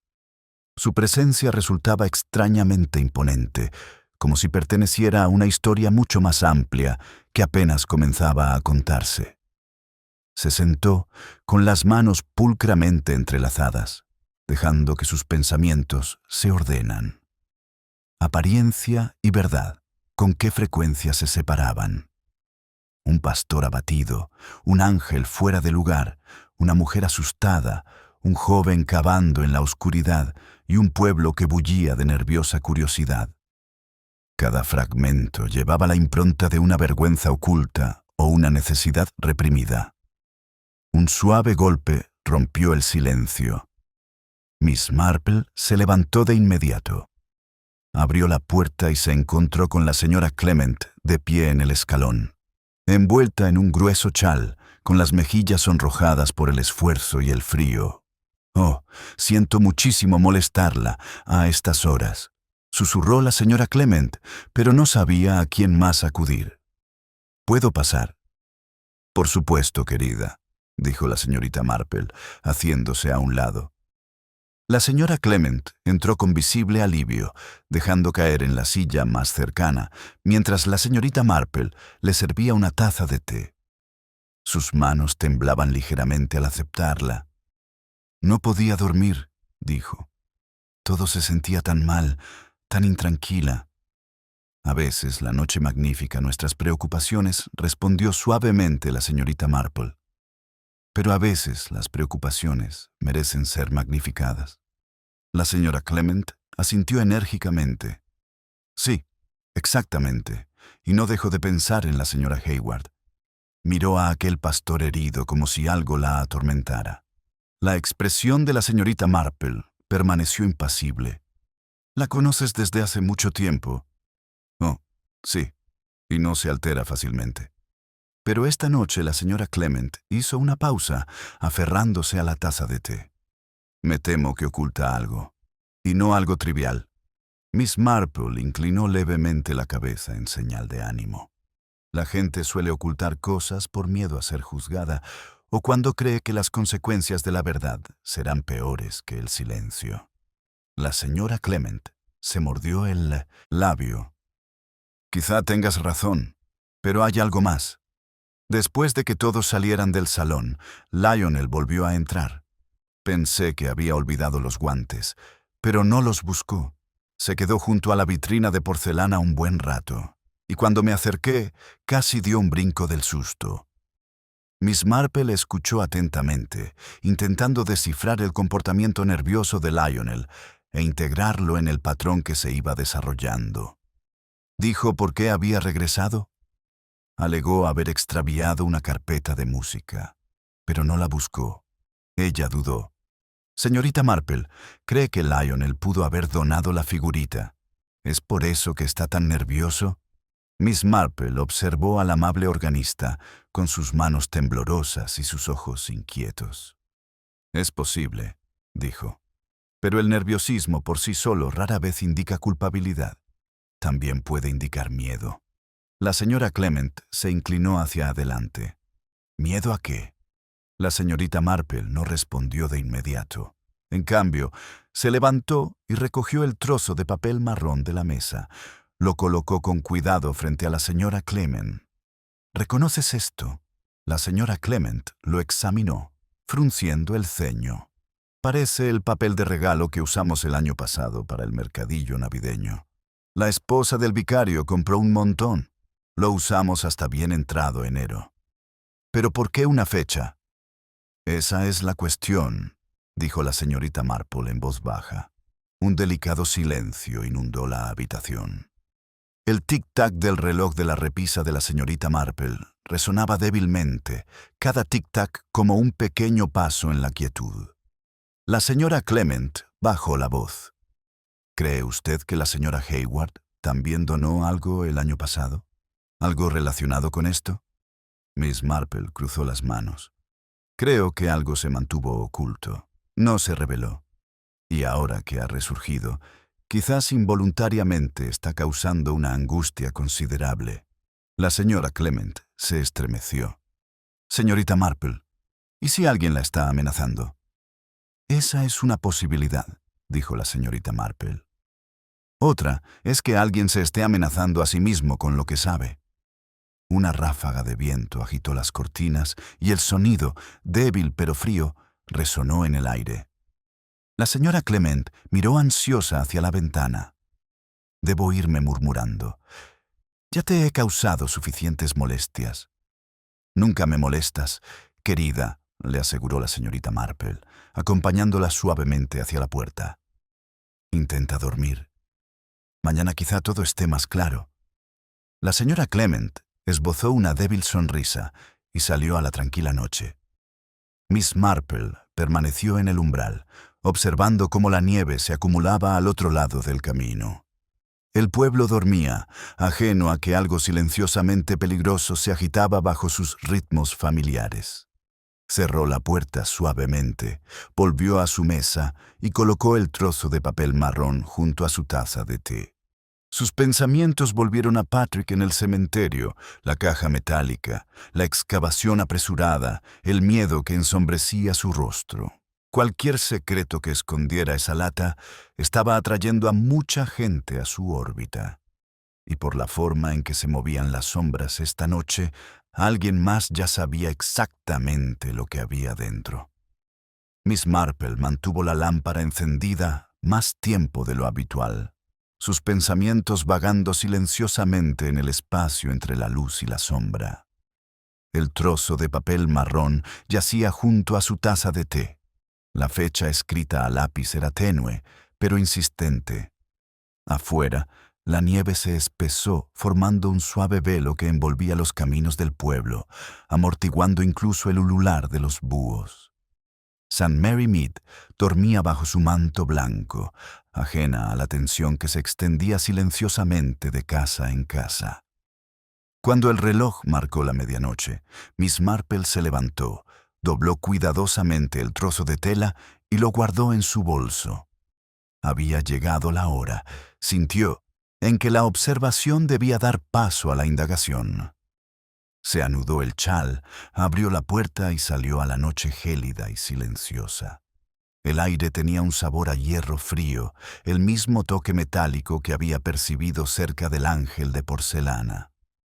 Su presencia resultaba extrañamente imponente, como si perteneciera a una historia mucho más amplia que apenas comenzaba a contarse. Se sentó con las manos pulcramente entrelazadas. dejando que sus pensamientos se ordenan. Apariencia y verdad, ¿con qué frecuencia se separaban? Un pastor abatido, un ángel fuera de lugar, una mujer asustada, un joven cavando en la oscuridad y un pueblo que bullía de nerviosa curiosidad. Cada fragmento llevaba la impronta de una vergüenza oculta o una necesidad reprimida. Un suave golpe rompió el silencio. Miss Marple se levantó de inmediato. Abrió la puerta y se encontró con la señora Clement de pie en el escalón, envuelta en un grueso chal, con las mejillas sonrojadas por el esfuerzo y el frío. «Oh, siento muchísimo molestarla a estas horas», susurró la señora Clement, pero no sabía a quién más acudir. «¿Puedo pasar?» «Por supuesto, querida», dijo la señorita Marple, haciéndose a un lado. La señora Clement entró con visible alivio, dejando caer en la silla más cercana, mientras la señorita Marple le servía una taza de té. Sus manos temblaban ligeramente al aceptarla. «No podía dormir», dijo. «Todo se sentía tan mal, tan intranquila». «A veces la noche magnifica nuestras preocupaciones», respondió suavemente la señorita Marple. «Pero a veces las preocupaciones merecen ser magnificadas». La señora Clement asintió enérgicamente. «Sí, exactamente, y no dejó de pensar en la señora Hayward». Miró a aquel pastor herido como si algo la atormentara. La expresión de la señorita Marple permaneció impasible. «¿La conoces desde hace mucho tiempo?» «Oh, sí, y no se altera fácilmente». Pero esta noche la señora Clement hizo una pausa, aferrándose a la taza de té. «Me temo que oculta algo, y no algo trivial». Miss Marple inclinó levemente la cabeza en señal de ánimo. La gente suele ocultar cosas por miedo a ser juzgada o cuando cree que las consecuencias de la verdad serán peores que el silencio. La señora Clement se mordió el labio. «Quizá tengas razón, pero hay algo más». Después de que todos salieran del salón, Lionel volvió a entrar. Pensé que había olvidado los guantes, pero no los buscó. Se quedó junto a la vitrina de porcelana un buen rato, y cuando me acerqué, casi dio un brinco del susto. Miss Marple escuchó atentamente, intentando descifrar el comportamiento nervioso de Lionel e integrarlo en el patrón que se iba desarrollando. ¿Dijo por qué había regresado? Alegó haber extraviado una carpeta de música, pero no la buscó. Ella dudó. «Señorita Marple, ¿cree que Lionel pudo haber donado la figurita? ¿Es por eso que está tan nervioso?» Miss Marple observó al amable organista, con sus manos temblorosas y sus ojos inquietos. «Es posible», dijo. «Pero el nerviosismo por sí solo rara vez indica culpabilidad. También puede indicar miedo». La señora Clement se inclinó hacia adelante. «¿Miedo a qué?» La señorita Marple no respondió de inmediato. En cambio, se levantó y recogió el trozo de papel marrón de la mesa. Lo colocó con cuidado frente a la señora Clement. «¿Reconoces esto?» La señora Clement lo examinó, frunciendo el ceño. «Parece el papel de regalo que usamos el año pasado para el mercadillo navideño. La esposa del vicario compró un montón. Lo usamos hasta bien entrado enero». «¿Pero por qué una fecha?» «Esa es la cuestión», dijo la señorita Marple en voz baja. Un delicado silencio inundó la habitación. El tic-tac del reloj de la repisa de la señorita Marple resonaba débilmente, cada tic-tac como un pequeño paso en la quietud. La señora Clement bajó la voz. «¿Cree usted que la señora Hayward también donó algo el año pasado? ¿Algo relacionado con esto?» Miss Marple cruzó las manos. «Creo que algo se mantuvo oculto. No se reveló. Y ahora que ha resurgido, quizás involuntariamente está causando una angustia considerable». La señora Clement se estremeció. «Señorita Marple, ¿y si alguien la está amenazando?» «Esa es una posibilidad», dijo la señorita Marple. «Otra es que alguien se esté amenazando a sí mismo con lo que sabe». Una ráfaga de viento agitó las cortinas y el sonido, débil pero frío, resonó en el aire. La señora Clement miró ansiosa hacia la ventana. Debo irme murmurando. Ya te he causado suficientes molestias. Nunca me molestas, querida, le aseguró la señorita Marple, acompañándola suavemente hacia la puerta. Intenta dormir. Mañana quizá todo esté más claro. La señora Clement esbozó una débil sonrisa y salió a la tranquila noche. Miss Marple permaneció en el umbral, observando cómo la nieve se acumulaba al otro lado del camino. El pueblo dormía, ajeno a que algo silenciosamente peligroso se agitaba bajo sus ritmos familiares. Cerró la puerta suavemente, volvió a su mesa y colocó el trozo de papel marrón junto a su taza de té. Sus pensamientos volvieron a Patrick en el cementerio, la caja metálica, la excavación apresurada, el miedo que ensombrecía su rostro. Cualquier secreto que escondiera esa lata estaba atrayendo a mucha gente a su órbita. Y por la forma en que se movían las sombras esta noche, alguien más ya sabía exactamente lo que había dentro. Miss Marple mantuvo la lámpara encendida más tiempo de lo habitual, sus pensamientos vagando silenciosamente en el espacio entre la luz y la sombra. El trozo de papel marrón yacía junto a su taza de té. La fecha escrita a lápiz era tenue, pero insistente. Afuera, la nieve se espesó, formando un suave velo que envolvía los caminos del pueblo, amortiguando incluso el ulular de los búhos. St. Mary Mead dormía bajo su manto blanco, ajena a la tensión que se extendía silenciosamente de casa en casa. Cuando el reloj marcó la medianoche, Miss Marple se levantó, dobló cuidadosamente el trozo de tela y lo guardó en su bolso. Había llegado la hora, sintió, en que la observación debía dar paso a la indagación. Se anudó el chal, abrió la puerta y salió a la noche gélida y silenciosa. El aire tenía un sabor a hierro frío, el mismo toque metálico que había percibido cerca del ángel de porcelana.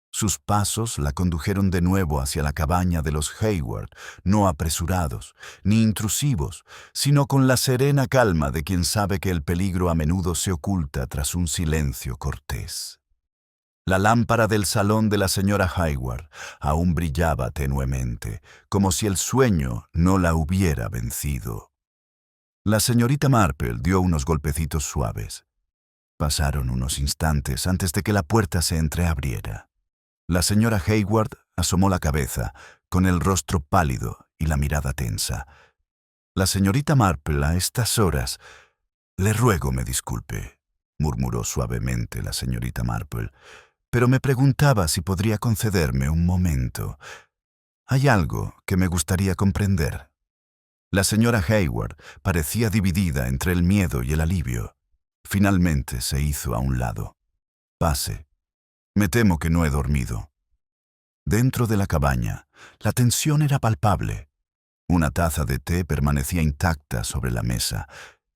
Sus pasos la condujeron de nuevo hacia la cabaña de los Hayward, no apresurados, ni intrusivos, sino con la serena calma de quien sabe que el peligro a menudo se oculta tras un silencio cortés. La lámpara del salón de la señora Hayward aún brillaba tenuemente, como si el sueño no la hubiera vencido. La señorita Marple dio unos golpecitos suaves. Pasaron unos instantes antes de que la puerta se entreabriera. La señora Hayward asomó la cabeza, con el rostro pálido y la mirada tensa. La señorita Marple a estas horas... Le ruego me disculpe, murmuró suavemente la señorita Marple, pero me preguntaba si podría concederme un momento. Hay algo que me gustaría comprender. La señora Hayward parecía dividida entre el miedo y el alivio. Finalmente se hizo a un lado. Pase. Me temo que no he dormido. Dentro de la cabaña, la tensión era palpable. Una taza de té permanecía intacta sobre la mesa.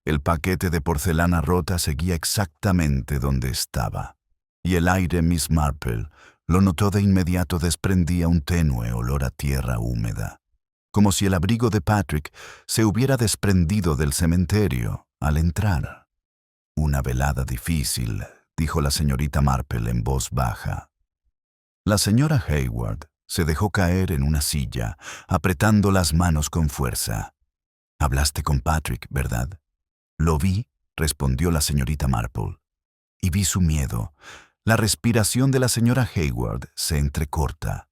El paquete de porcelana rota seguía exactamente donde estaba. Y el aire Miss Marple lo notó de inmediato desprendía un tenue olor a tierra húmeda, como si el abrigo de Patrick se hubiera desprendido del cementerio al entrar. Una velada difícil, dijo la señorita Marple en voz baja. La señora Hayward se dejó caer en una silla, apretando las manos con fuerza. «Hablaste con Patrick, ¿verdad?» «Lo vi», respondió la señorita Marple, «y vi su miedo». La respiración de la señora Hayward se entrecorta.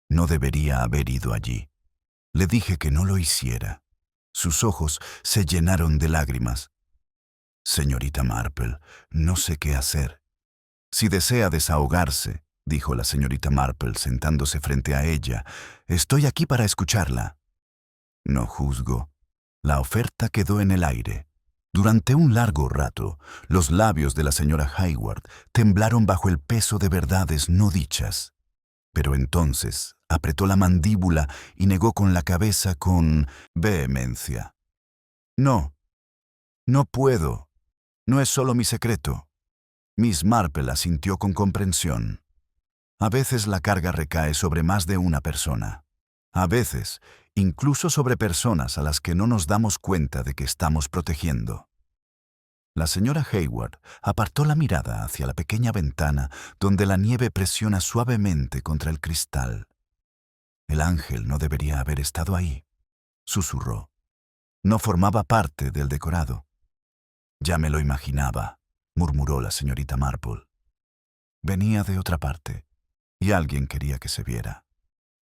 No debería haber ido allí. Le dije que no lo hiciera. Sus ojos se llenaron de lágrimas. «Señorita Marple, no sé qué hacer». «Si desea desahogarse», dijo la señorita Marple sentándose frente a ella, «estoy aquí para escucharla». «No juzgo». La oferta quedó en el aire. Durante un largo rato, los labios de la señora Hayward temblaron bajo el peso de verdades no dichas. Pero entonces apretó la mandíbula y negó con la cabeza con vehemencia. «No, no puedo. No es solo mi secreto». Miss Marple asintió con comprensión. A veces la carga recae sobre más de una persona. A veces, incluso sobre personas a las que no nos damos cuenta de que estamos protegiendo. La señora Hayward apartó la mirada hacia la pequeña ventana donde la nieve presiona suavemente contra el cristal. El ángel no debería haber estado ahí, susurró. No formaba parte del decorado. Ya me lo imaginaba, murmuró la señorita Marple. Venía de otra parte, y alguien quería que se viera.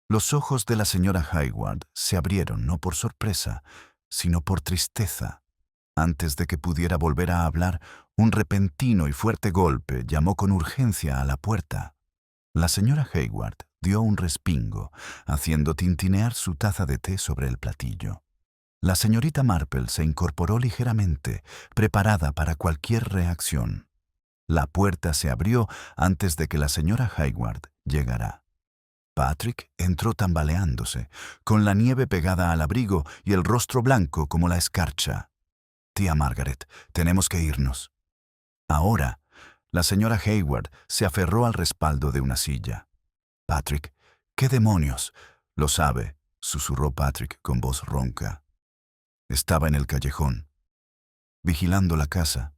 Los ojos de la señora Hayward se abrieron no por sorpresa, sino por tristeza. Antes de que pudiera volver a hablar, un repentino y fuerte golpe llamó con urgencia a la puerta. La señora Hayward dio un respingo, haciendo tintinear su taza de té sobre el platillo. La señorita Marple se incorporó ligeramente, preparada para cualquier reacción. La puerta se abrió antes de que la señora Hayward llegara. Patrick entró tambaleándose, con la nieve pegada al abrigo y el rostro blanco como la escarcha. «Tía Margaret, tenemos que irnos». Ahora, la señora Hayward se aferró al respaldo de una silla. «Patrick, ¿qué demonios?» «Lo sabe», susurró Patrick con voz ronca. Estaba en el callejón, vigilando la casa.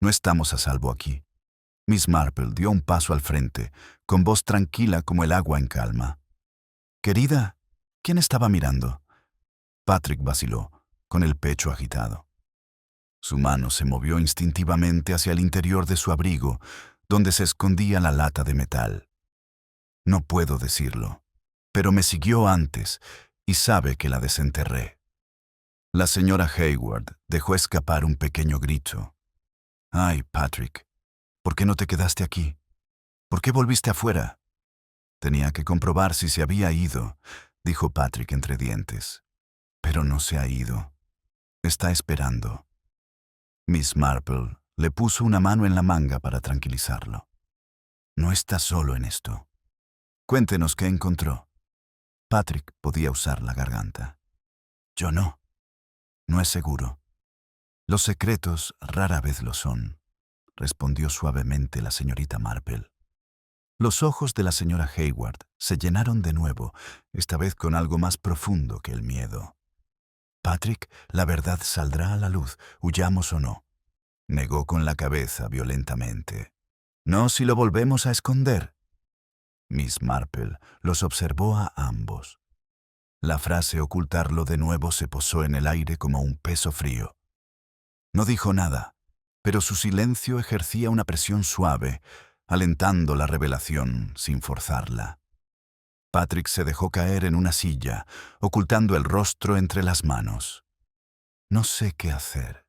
«No estamos a salvo aquí». Miss Marple dio un paso al frente, con voz tranquila como el agua en calma. «Querida, ¿quién estaba mirando?» Patrick vaciló, con el pecho agitado. Su mano se movió instintivamente hacia el interior de su abrigo, donde se escondía la lata de metal. No puedo decirlo, pero me siguió antes y sabe que la desenterré. La señora Hayward dejó escapar un pequeño grito. «Ay, Patrick, ¿por qué no te quedaste aquí? ¿Por qué volviste afuera?» «Tenía que comprobar si se había ido», dijo Patrick entre dientes. «Pero no se ha ido. Está esperando». Miss Marple le puso una mano en la manga para tranquilizarlo. «No está solo en esto. Cuéntenos qué encontró». Patrick podía usar la garganta. «Yo no. No es seguro. Los secretos rara vez lo son», respondió suavemente la señorita Marple. Los ojos de la señora Hayward se llenaron de nuevo, esta vez con algo más profundo que el miedo. «Patrick, la verdad saldrá a la luz, huyamos o no», negó con la cabeza violentamente. «No si lo volvemos a esconder». Miss Marple los observó a ambos. La frase ocultarlo de nuevo se posó en el aire como un peso frío. No dijo nada, pero su silencio ejercía una presión suave, alentando la revelación sin forzarla. Patrick se dejó caer en una silla, ocultando el rostro entre las manos. «No sé qué hacer».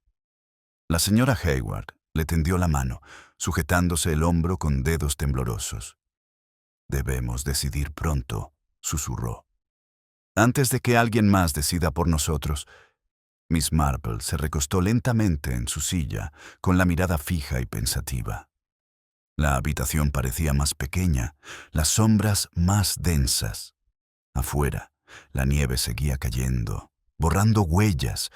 La señora Hayward le tendió la mano, sujetándose el hombro con dedos temblorosos. «Debemos decidir pronto», susurró. «Antes de que alguien más decida por nosotros». Miss Marple se recostó lentamente en su silla, con la mirada fija y pensativa. La habitación parecía más pequeña, las sombras más densas. Afuera, la nieve seguía cayendo, borrando huellas,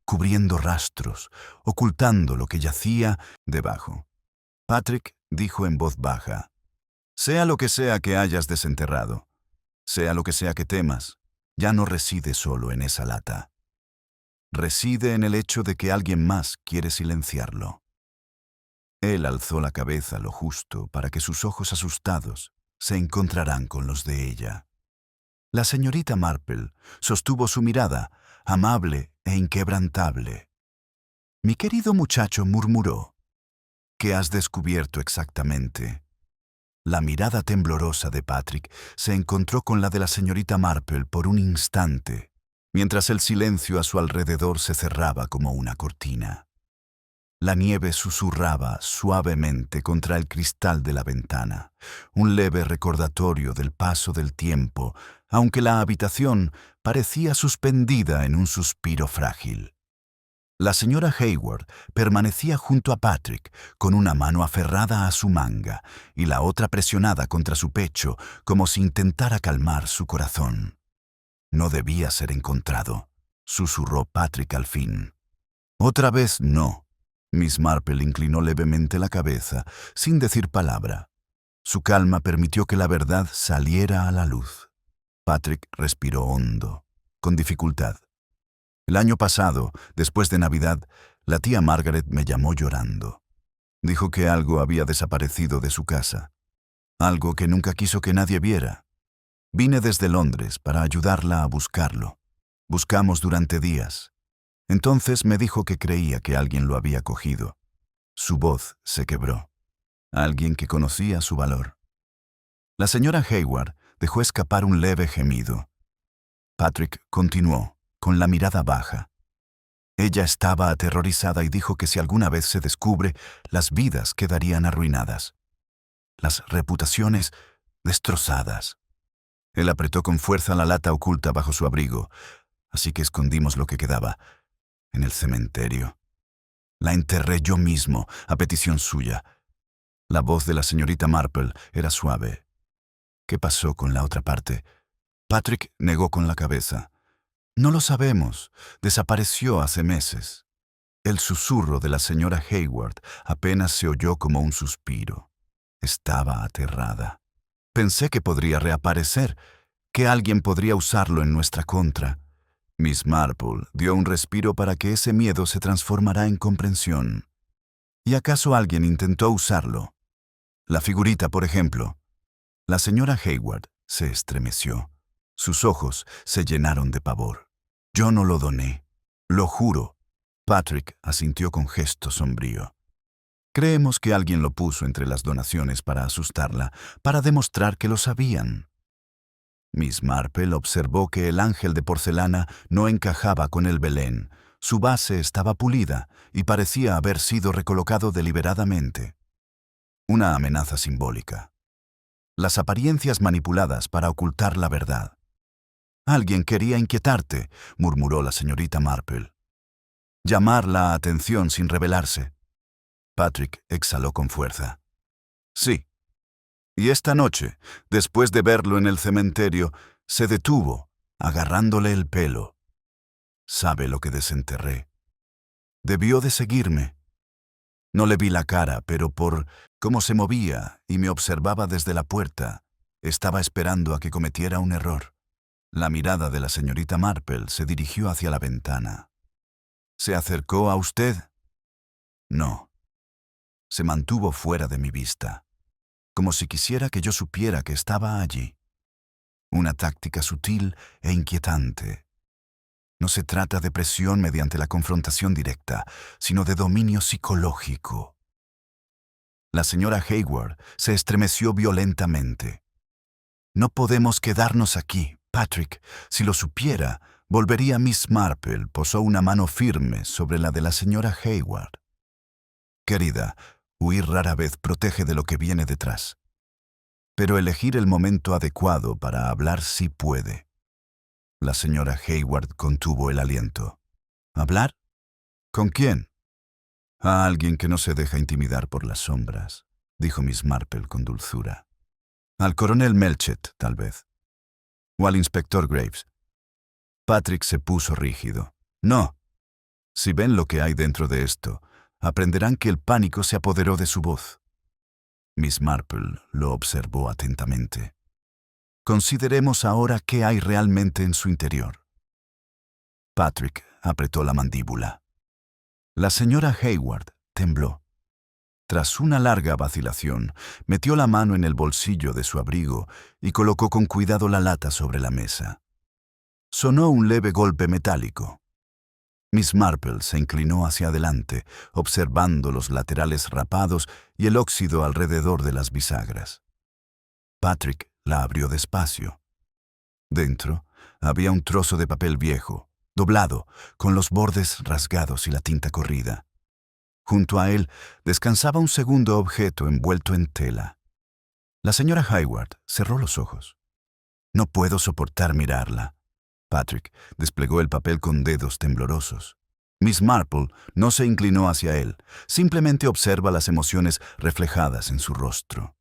cubriendo rastros, ocultando lo que yacía debajo. Patrick dijo en voz baja: «Sea lo que sea que hayas desenterrado, sea lo que sea que temas, ya no reside solo en esa lata. Reside en el hecho de que alguien más quiere silenciarlo». Él alzó la cabeza lo justo para que sus ojos asustados se encontraran con los de ella. La señorita Marple sostuvo su mirada, amable e inquebrantable. «Mi querido muchacho», murmuró, «¿qué has descubierto exactamente?» La mirada temblorosa de Patrick se encontró con la de la señorita Marple por un instante, mientras el silencio a su alrededor se cerraba como una cortina. La nieve susurraba suavemente contra el cristal de la ventana, un leve recordatorio del paso del tiempo, aunque la habitación parecía suspendida en un suspiro frágil. La señora Hayward permanecía junto a Patrick, con una mano aferrada a su manga y la otra presionada contra su pecho, como si intentara calmar su corazón. «No debía ser encontrado», susurró Patrick al fin. «Otra vez no». Miss Marple inclinó levemente la cabeza, sin decir palabra. Su calma permitió que la verdad saliera a la luz. Patrick respiró hondo. con dificultad. El año pasado, después de Navidad, la tía Margaret me llamó llorando. Dijo que algo había desaparecido de su casa. Algo que nunca quiso que nadie viera. Vine desde Londres para ayudarla a buscarlo. Buscamos durante días. Entonces me dijo que creía que alguien lo había cogido. Su voz se quebró. Alguien que conocía su valor. La señora Hayward dejó escapar un leve gemido. Patrick continuó, con la mirada baja. Ella estaba aterrorizada y dijo que si alguna vez se descubre, las vidas quedarían arruinadas. Las reputaciones destrozadas. Él apretó con fuerza la lata oculta bajo su abrigo, así que escondimos lo que quedaba en el cementerio. La enterré yo mismo, a petición suya. La voz de la señorita Marple era suave. ¿Qué pasó con la otra parte? Patrick negó con la cabeza. No lo sabemos. Desapareció hace meses. El susurro de la señora Hayward apenas se oyó como un suspiro. Estaba aterrada. Pensé que podría reaparecer, que alguien podría usarlo en nuestra contra. Miss Marple dio un respiro para que ese miedo se transformara en comprensión. ¿Y acaso alguien intentó usarlo? La figurita, por ejemplo. La señora Hayward se estremeció. Sus ojos se llenaron de pavor. Yo no lo doné. Lo juro. Patrick asintió con gesto sombrío. Creemos que alguien lo puso entre las donaciones para asustarla, para demostrar que lo sabían. Miss Marple observó que el ángel de porcelana no encajaba con el Belén. Su base estaba pulida y parecía haber sido recolocado deliberadamente. Una amenaza simbólica. Las apariencias manipuladas para ocultar la verdad. «Alguien quería inquietarte», murmuró la señorita Marple. «Llamar la atención sin rebelarse». Patrick exhaló con fuerza. «Sí. Y esta noche, después de verlo en el cementerio, se detuvo, agarrándole el pelo. Sabe lo que desenterré. Debió de seguirme. No le vi la cara, pero por cómo se movía y me observaba desde la puerta, estaba esperando a que cometiera un error». La mirada de la señorita Marple se dirigió hacia la ventana. «¿Se acercó a usted?» «No». Se mantuvo fuera de mi vista, como si quisiera que yo supiera que estaba allí. Una táctica sutil e inquietante. No se trata de presión mediante la confrontación directa, sino de dominio psicológico. La señora Hayward se estremeció violentamente. «No podemos quedarnos aquí, Patrick. Si lo supiera, volvería». Miss Marple posó una mano firme sobre la de la señora Hayward. «Querida, huir rara vez protege de lo que viene detrás. Pero elegir el momento adecuado para hablar sí puede». La señora Hayward contuvo el aliento. «¿Hablar? ¿Con quién?» «A alguien que no se deja intimidar por las sombras», dijo Miss Marple con dulzura. «Al coronel Melchett, tal vez. O al inspector Graves». Patrick se puso rígido. «No. Si ven lo que hay dentro de esto, aprenderán que el pánico se apoderó de su voz». Miss Marple lo observó atentamente. «Consideremos ahora qué hay realmente en su interior». Patrick apretó la mandíbula. La señora Hayward tembló. Tras una larga vacilación, metió la mano en el bolsillo de su abrigo y colocó con cuidado la lata sobre la mesa. Sonó un leve golpe metálico. Miss Marple se inclinó hacia adelante, observando los laterales rapados y el óxido alrededor de las bisagras. Patrick la abrió despacio. Dentro había un trozo de papel viejo, doblado, con los bordes rasgados y la tinta corrida. Junto a él descansaba un segundo objeto envuelto en tela. La señora Hayward cerró los ojos. «No puedo soportar mirarla». Patrick desplegó el papel con dedos temblorosos. Miss Marple no se inclinó hacia él, simplemente observa las emociones reflejadas en su rostro.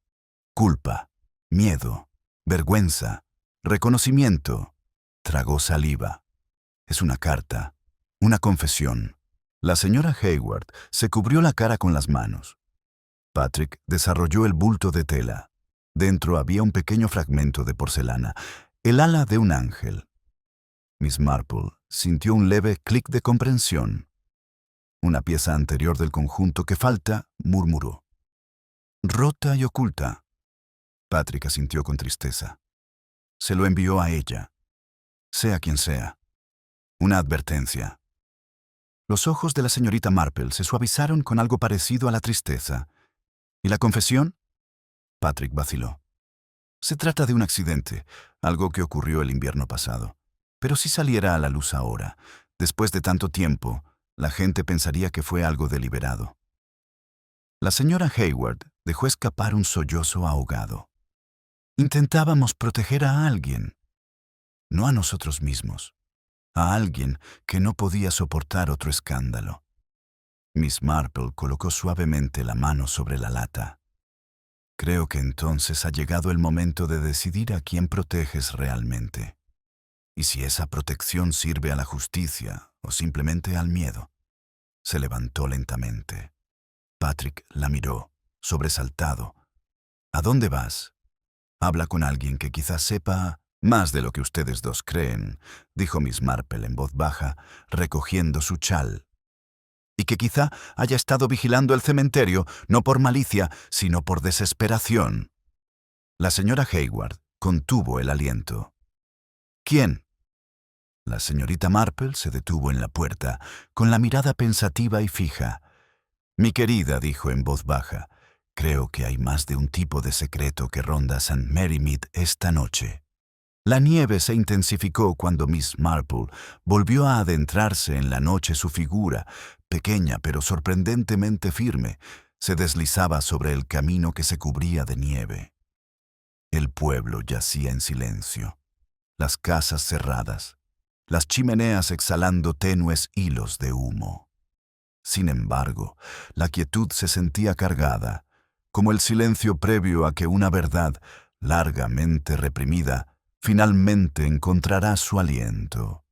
Culpa, miedo, vergüenza, reconocimiento. Tragó saliva. Es una carta, una confesión. La señora Hayward se cubrió la cara con las manos. Patrick desarrolló el bulto de tela. Dentro había un pequeño fragmento de porcelana, el ala de un ángel. Miss Marple sintió un leve clic de comprensión. Una pieza anterior del conjunto que falta, murmuró. Rota y oculta. Patrick asintió con tristeza. Se lo envió a ella. Sea quien sea. Una advertencia. Los ojos de la señorita Marple se suavizaron con algo parecido a la tristeza. ¿Y la confesión? Patrick vaciló. Se trata de un accidente, algo que ocurrió el invierno pasado. Pero si saliera a la luz ahora, después de tanto tiempo, la gente pensaría que fue algo deliberado. La señora Hayward dejó escapar un sollozo ahogado. Intentábamos proteger a alguien, no a nosotros mismos, a alguien que no podía soportar otro escándalo. Miss Marple colocó suavemente la mano sobre la lata. Creo que entonces ha llegado el momento de decidir a quién proteges realmente. Y si esa protección sirve a la justicia o simplemente al miedo. Se levantó lentamente. Patrick la miró, sobresaltado. ¿A dónde vas? Habla con alguien que quizás sepa más de lo que ustedes dos creen, dijo Miss Marple en voz baja, recogiendo su chal. Y que quizá haya estado vigilando el cementerio no por malicia, sino por desesperación. La señora Hayward contuvo el aliento. ¿Quién? La señorita Marple se detuvo en la puerta, con la mirada pensativa y fija. Mi querida, dijo en voz baja, creo que hay más de un tipo de secreto que ronda St. Mary Mead esta noche. La nieve se intensificó cuando Miss Marple volvió a adentrarse en la noche. Su figura, pequeña pero sorprendentemente firme, se deslizaba sobre el camino que se cubría de nieve. El pueblo yacía en silencio, las casas cerradas, las chimeneas exhalando tenues hilos de humo. Sin embargo, la quietud se sentía cargada, como el silencio previo a que una verdad, largamente reprimida, finalmente encontrará su aliento.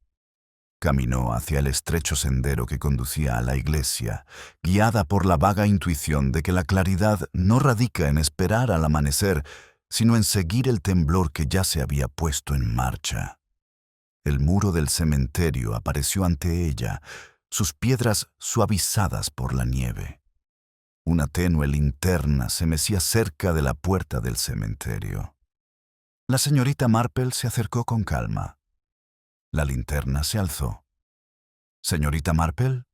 Caminó hacia el estrecho sendero que conducía a la iglesia, guiada por la vaga intuición de que la claridad no radica en esperar al amanecer, sino en seguir el temblor que ya se había puesto en marcha. El muro del cementerio apareció ante ella, sus piedras suavizadas por la nieve. Una tenue linterna se mecía cerca de la puerta del cementerio. La señorita Marple se acercó con calma. La linterna se alzó. ¿Señorita Marple?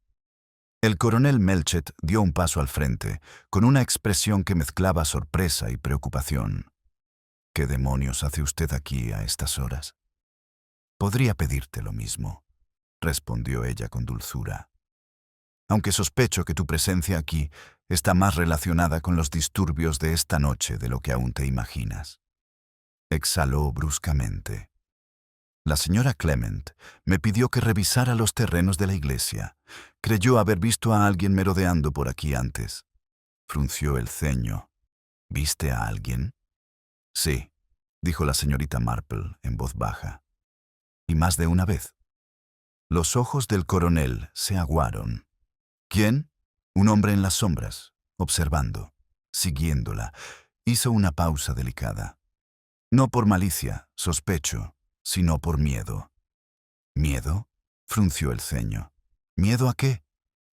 El coronel Melchett dio un paso al frente, con una expresión que mezclaba sorpresa y preocupación. ¿Qué demonios hace usted aquí a estas horas? Podría pedirte lo mismo, respondió ella con dulzura. Aunque sospecho que tu presencia aquí está más relacionada con los disturbios de esta noche de lo que aún te imaginas. Exhaló bruscamente. La señora Clement me pidió que revisara los terrenos de la iglesia. Creyó haber visto a alguien merodeando por aquí antes. Frunció el ceño. ¿Viste a alguien? Sí, dijo la señorita Marple en voz baja. Y más de una vez. Los ojos del coronel se aguaron. ¿Quién? Un hombre en las sombras, observando, siguiéndola. Hizo una pausa delicada. No por malicia, sospecho, sino por miedo. ¿Miedo? Frunció el ceño. ¿Miedo a qué?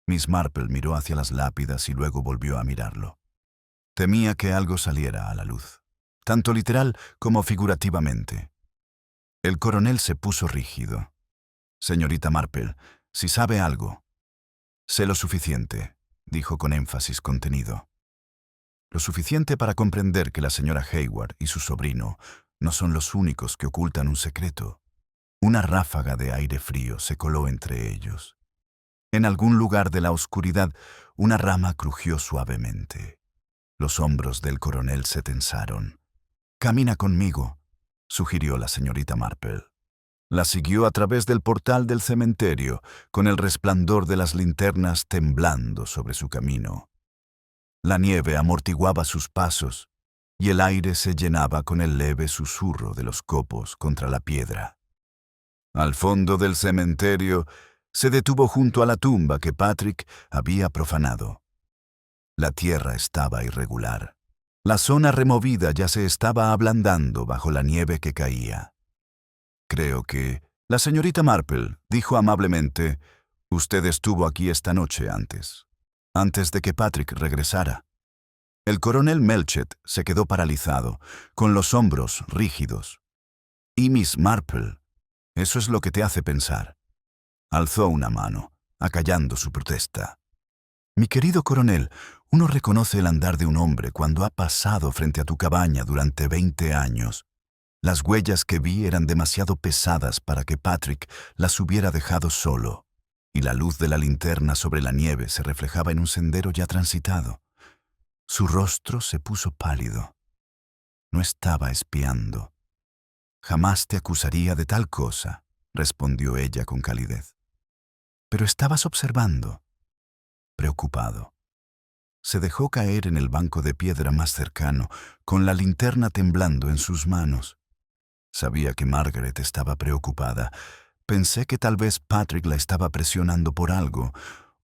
Miss Marple miró hacia las lápidas y luego volvió a mirarlo. Temía que algo saliera a la luz, tanto literal como figurativamente. El coronel se puso rígido. Señorita Marple, si sabe algo. Sé lo suficiente, dijo con énfasis contenido. Lo suficiente para comprender que la señora Hayward y su sobrino no son los únicos que ocultan un secreto. Una ráfaga de aire frío se coló entre ellos. En algún lugar de la oscuridad, una rama crujió suavemente. Los hombros del coronel se tensaron. «Camina conmigo», sugirió la señorita Marple. La siguió a través del portal del cementerio, con el resplandor de las linternas temblando sobre su camino. La nieve amortiguaba sus pasos, y el aire se llenaba con el leve susurro de los copos contra la piedra. Al fondo del cementerio, se detuvo junto a la tumba que Patrick había profanado. La tierra estaba irregular. La zona removida ya se estaba ablandando bajo la nieve que caía. Creo que, La señorita Marple dijo amablemente, «Usted estuvo aquí esta noche antes de que Patrick regresara». El coronel Melchett se quedó paralizado, con los hombros rígidos. «¿Y Miss Marple? Eso es lo que te hace pensar». Alzó una mano, acallando su protesta. «Mi querido coronel, uno reconoce el andar de un hombre cuando ha pasado frente a tu cabaña durante 20 años. Las huellas que vi eran demasiado pesadas para que Patrick las hubiera dejado solo, y la luz de la linterna sobre la nieve se reflejaba en un sendero ya transitado. Su rostro se puso pálido. No estaba espiando. «Jamás te acusaría de tal cosa», respondió ella con calidez. «Pero estabas observando». Preocupado. Se dejó caer en el banco de piedra más cercano, con la linterna temblando en sus manos. Sabía que Margaret estaba preocupada. Pensé que tal vez Patrick la estaba presionando por algo,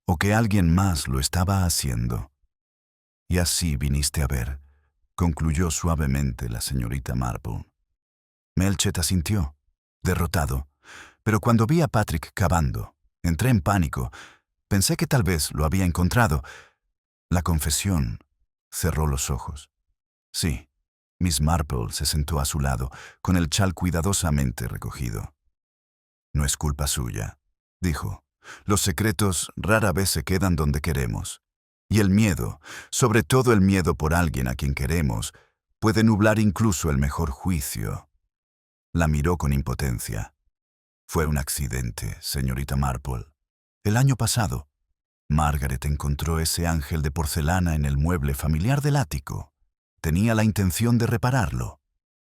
o que alguien más lo estaba haciendo. «Y así viniste a ver», concluyó suavemente la señorita Marple. Melchett asintió, derrotado, pero cuando vi a Patrick cavando, entré en pánico. Pensé que tal vez lo había encontrado. La confesión. Cerró los ojos. Sí, Miss Marple se sentó a su lado, con el chal cuidadosamente recogido. «No es culpa suya», dijo. «Los secretos rara vez se quedan donde queremos. Y el miedo, sobre todo el miedo por alguien a quien queremos, puede nublar incluso el mejor juicio». La miró con impotencia. «Fue un accidente, señorita Marple. El año pasado, Margaret encontró ese ángel de porcelana en el mueble familiar del ático. Tenía la intención de repararlo.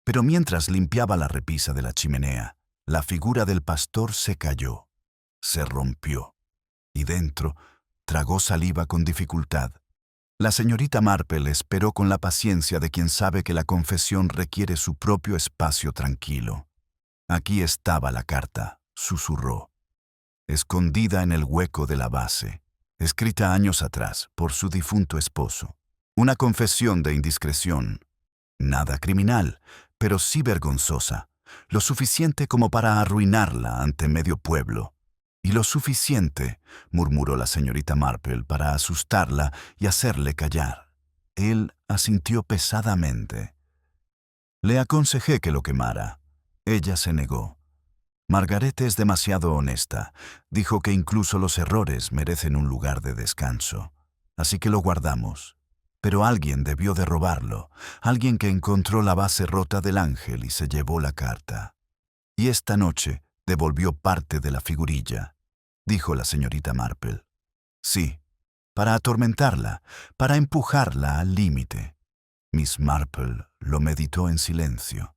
Pero mientras limpiaba la repisa de la chimenea, la figura del pastor se cayó, se rompió, y dentro tragó saliva con dificultad. La señorita Marple esperó con la paciencia de quien sabe que la confesión requiere su propio espacio tranquilo. Aquí estaba la carta, susurró, escondida en el hueco de la base, escrita años atrás por su difunto esposo. Una confesión de indiscreción. Nada criminal, pero sí vergonzosa. Lo suficiente como para arruinarla ante medio pueblo. «Y lo suficiente», murmuró la señorita Marple para asustarla y hacerle callar. Él asintió pesadamente. Le aconsejé que lo quemara. Ella se negó. «Margaret es demasiado honesta. Dijo que incluso los errores merecen un lugar de descanso. Así que lo guardamos. Pero alguien debió de robarlo, alguien que encontró la base rota del ángel y se llevó la carta. Y esta noche devolvió parte de la figurilla», dijo la señorita Marple. «Sí, para atormentarla, para empujarla al límite». Miss Marple lo meditó en silencio.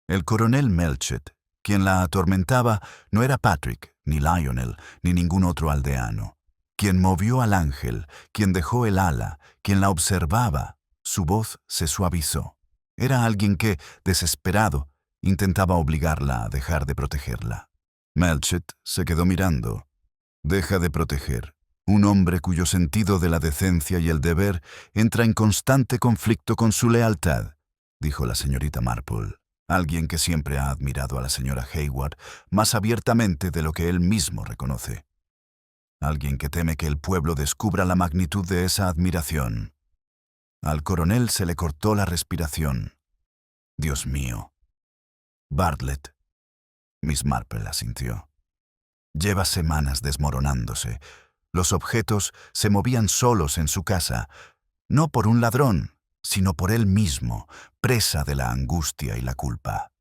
El coronel Melchett, quien la atormentaba, no era Patrick, ni Lionel, ni ningún otro aldeano. Quien movió al ángel, quien dejó el ala, quien la observaba, su voz se suavizó. Era alguien que, desesperado, intentaba obligarla a dejar de protegerla. Melchett se quedó mirando. «Deja de proteger. Un hombre cuyo sentido de la decencia y el deber entra en constante conflicto con su lealtad», dijo la señorita Marple. Alguien que siempre ha admirado a la señora Hayward más abiertamente de lo que él mismo reconoce. Alguien que teme que el pueblo descubra la magnitud de esa admiración. Al coronel se le cortó la respiración. «Dios mío». «Bartlett». Miss Marple asintió. «Lleva semanas desmoronándose. Los objetos se movían solos en su casa, no por un ladrón, sino por él mismo, presa de la angustia y la culpa.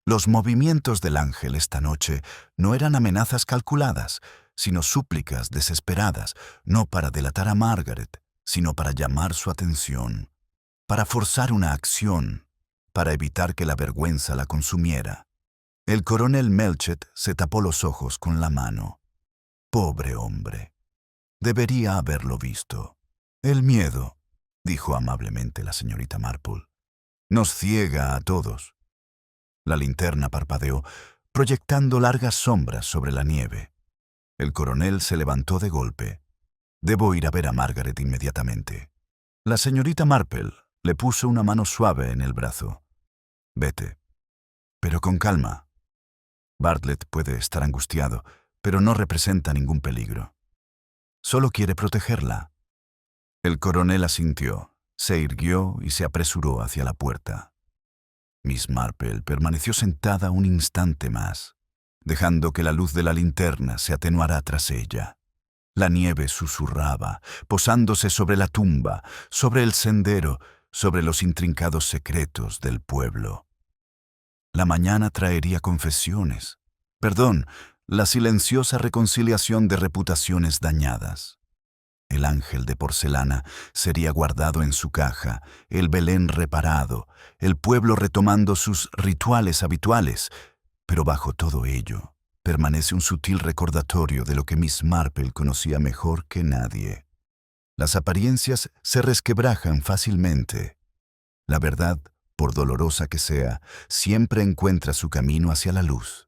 Los movimientos del ángel esta noche no eran amenazas calculadas, sino súplicas desesperadas, no para delatar a Margaret, sino para llamar su atención, para forzar una acción, para evitar que la vergüenza la consumiera». El coronel Melchett se tapó los ojos con la mano. Pobre hombre. Debería haberlo visto. «El miedo», dijo amablemente la señorita Marple, «nos ciega a todos». La linterna parpadeó, proyectando largas sombras sobre la nieve. El coronel se levantó de golpe. «Debo ir a ver a Margaret inmediatamente». La señorita Marple le puso una mano suave en el brazo. «Vete, pero con calma». Bartlett puede estar angustiado, pero no representa ningún peligro. Solo quiere protegerla. El coronel asintió, se irguió y se apresuró hacia la puerta. Miss Marple permaneció sentada un instante más, dejando que la luz de la linterna se atenuara tras ella. La nieve susurraba, posándose sobre la tumba, sobre el sendero, sobre los intrincados secretos del pueblo. La mañana traería confesiones. Perdón, la silenciosa reconciliación de reputaciones dañadas. El ángel de porcelana sería guardado en su caja, el Belén reparado, el pueblo retomando sus rituales habituales, pero bajo todo ello permanece un sutil recordatorio de lo que Miss Marple conocía mejor que nadie. Las apariencias se resquebrajan fácilmente. La verdad, por dolorosa que sea, siempre encuentra su camino hacia la luz.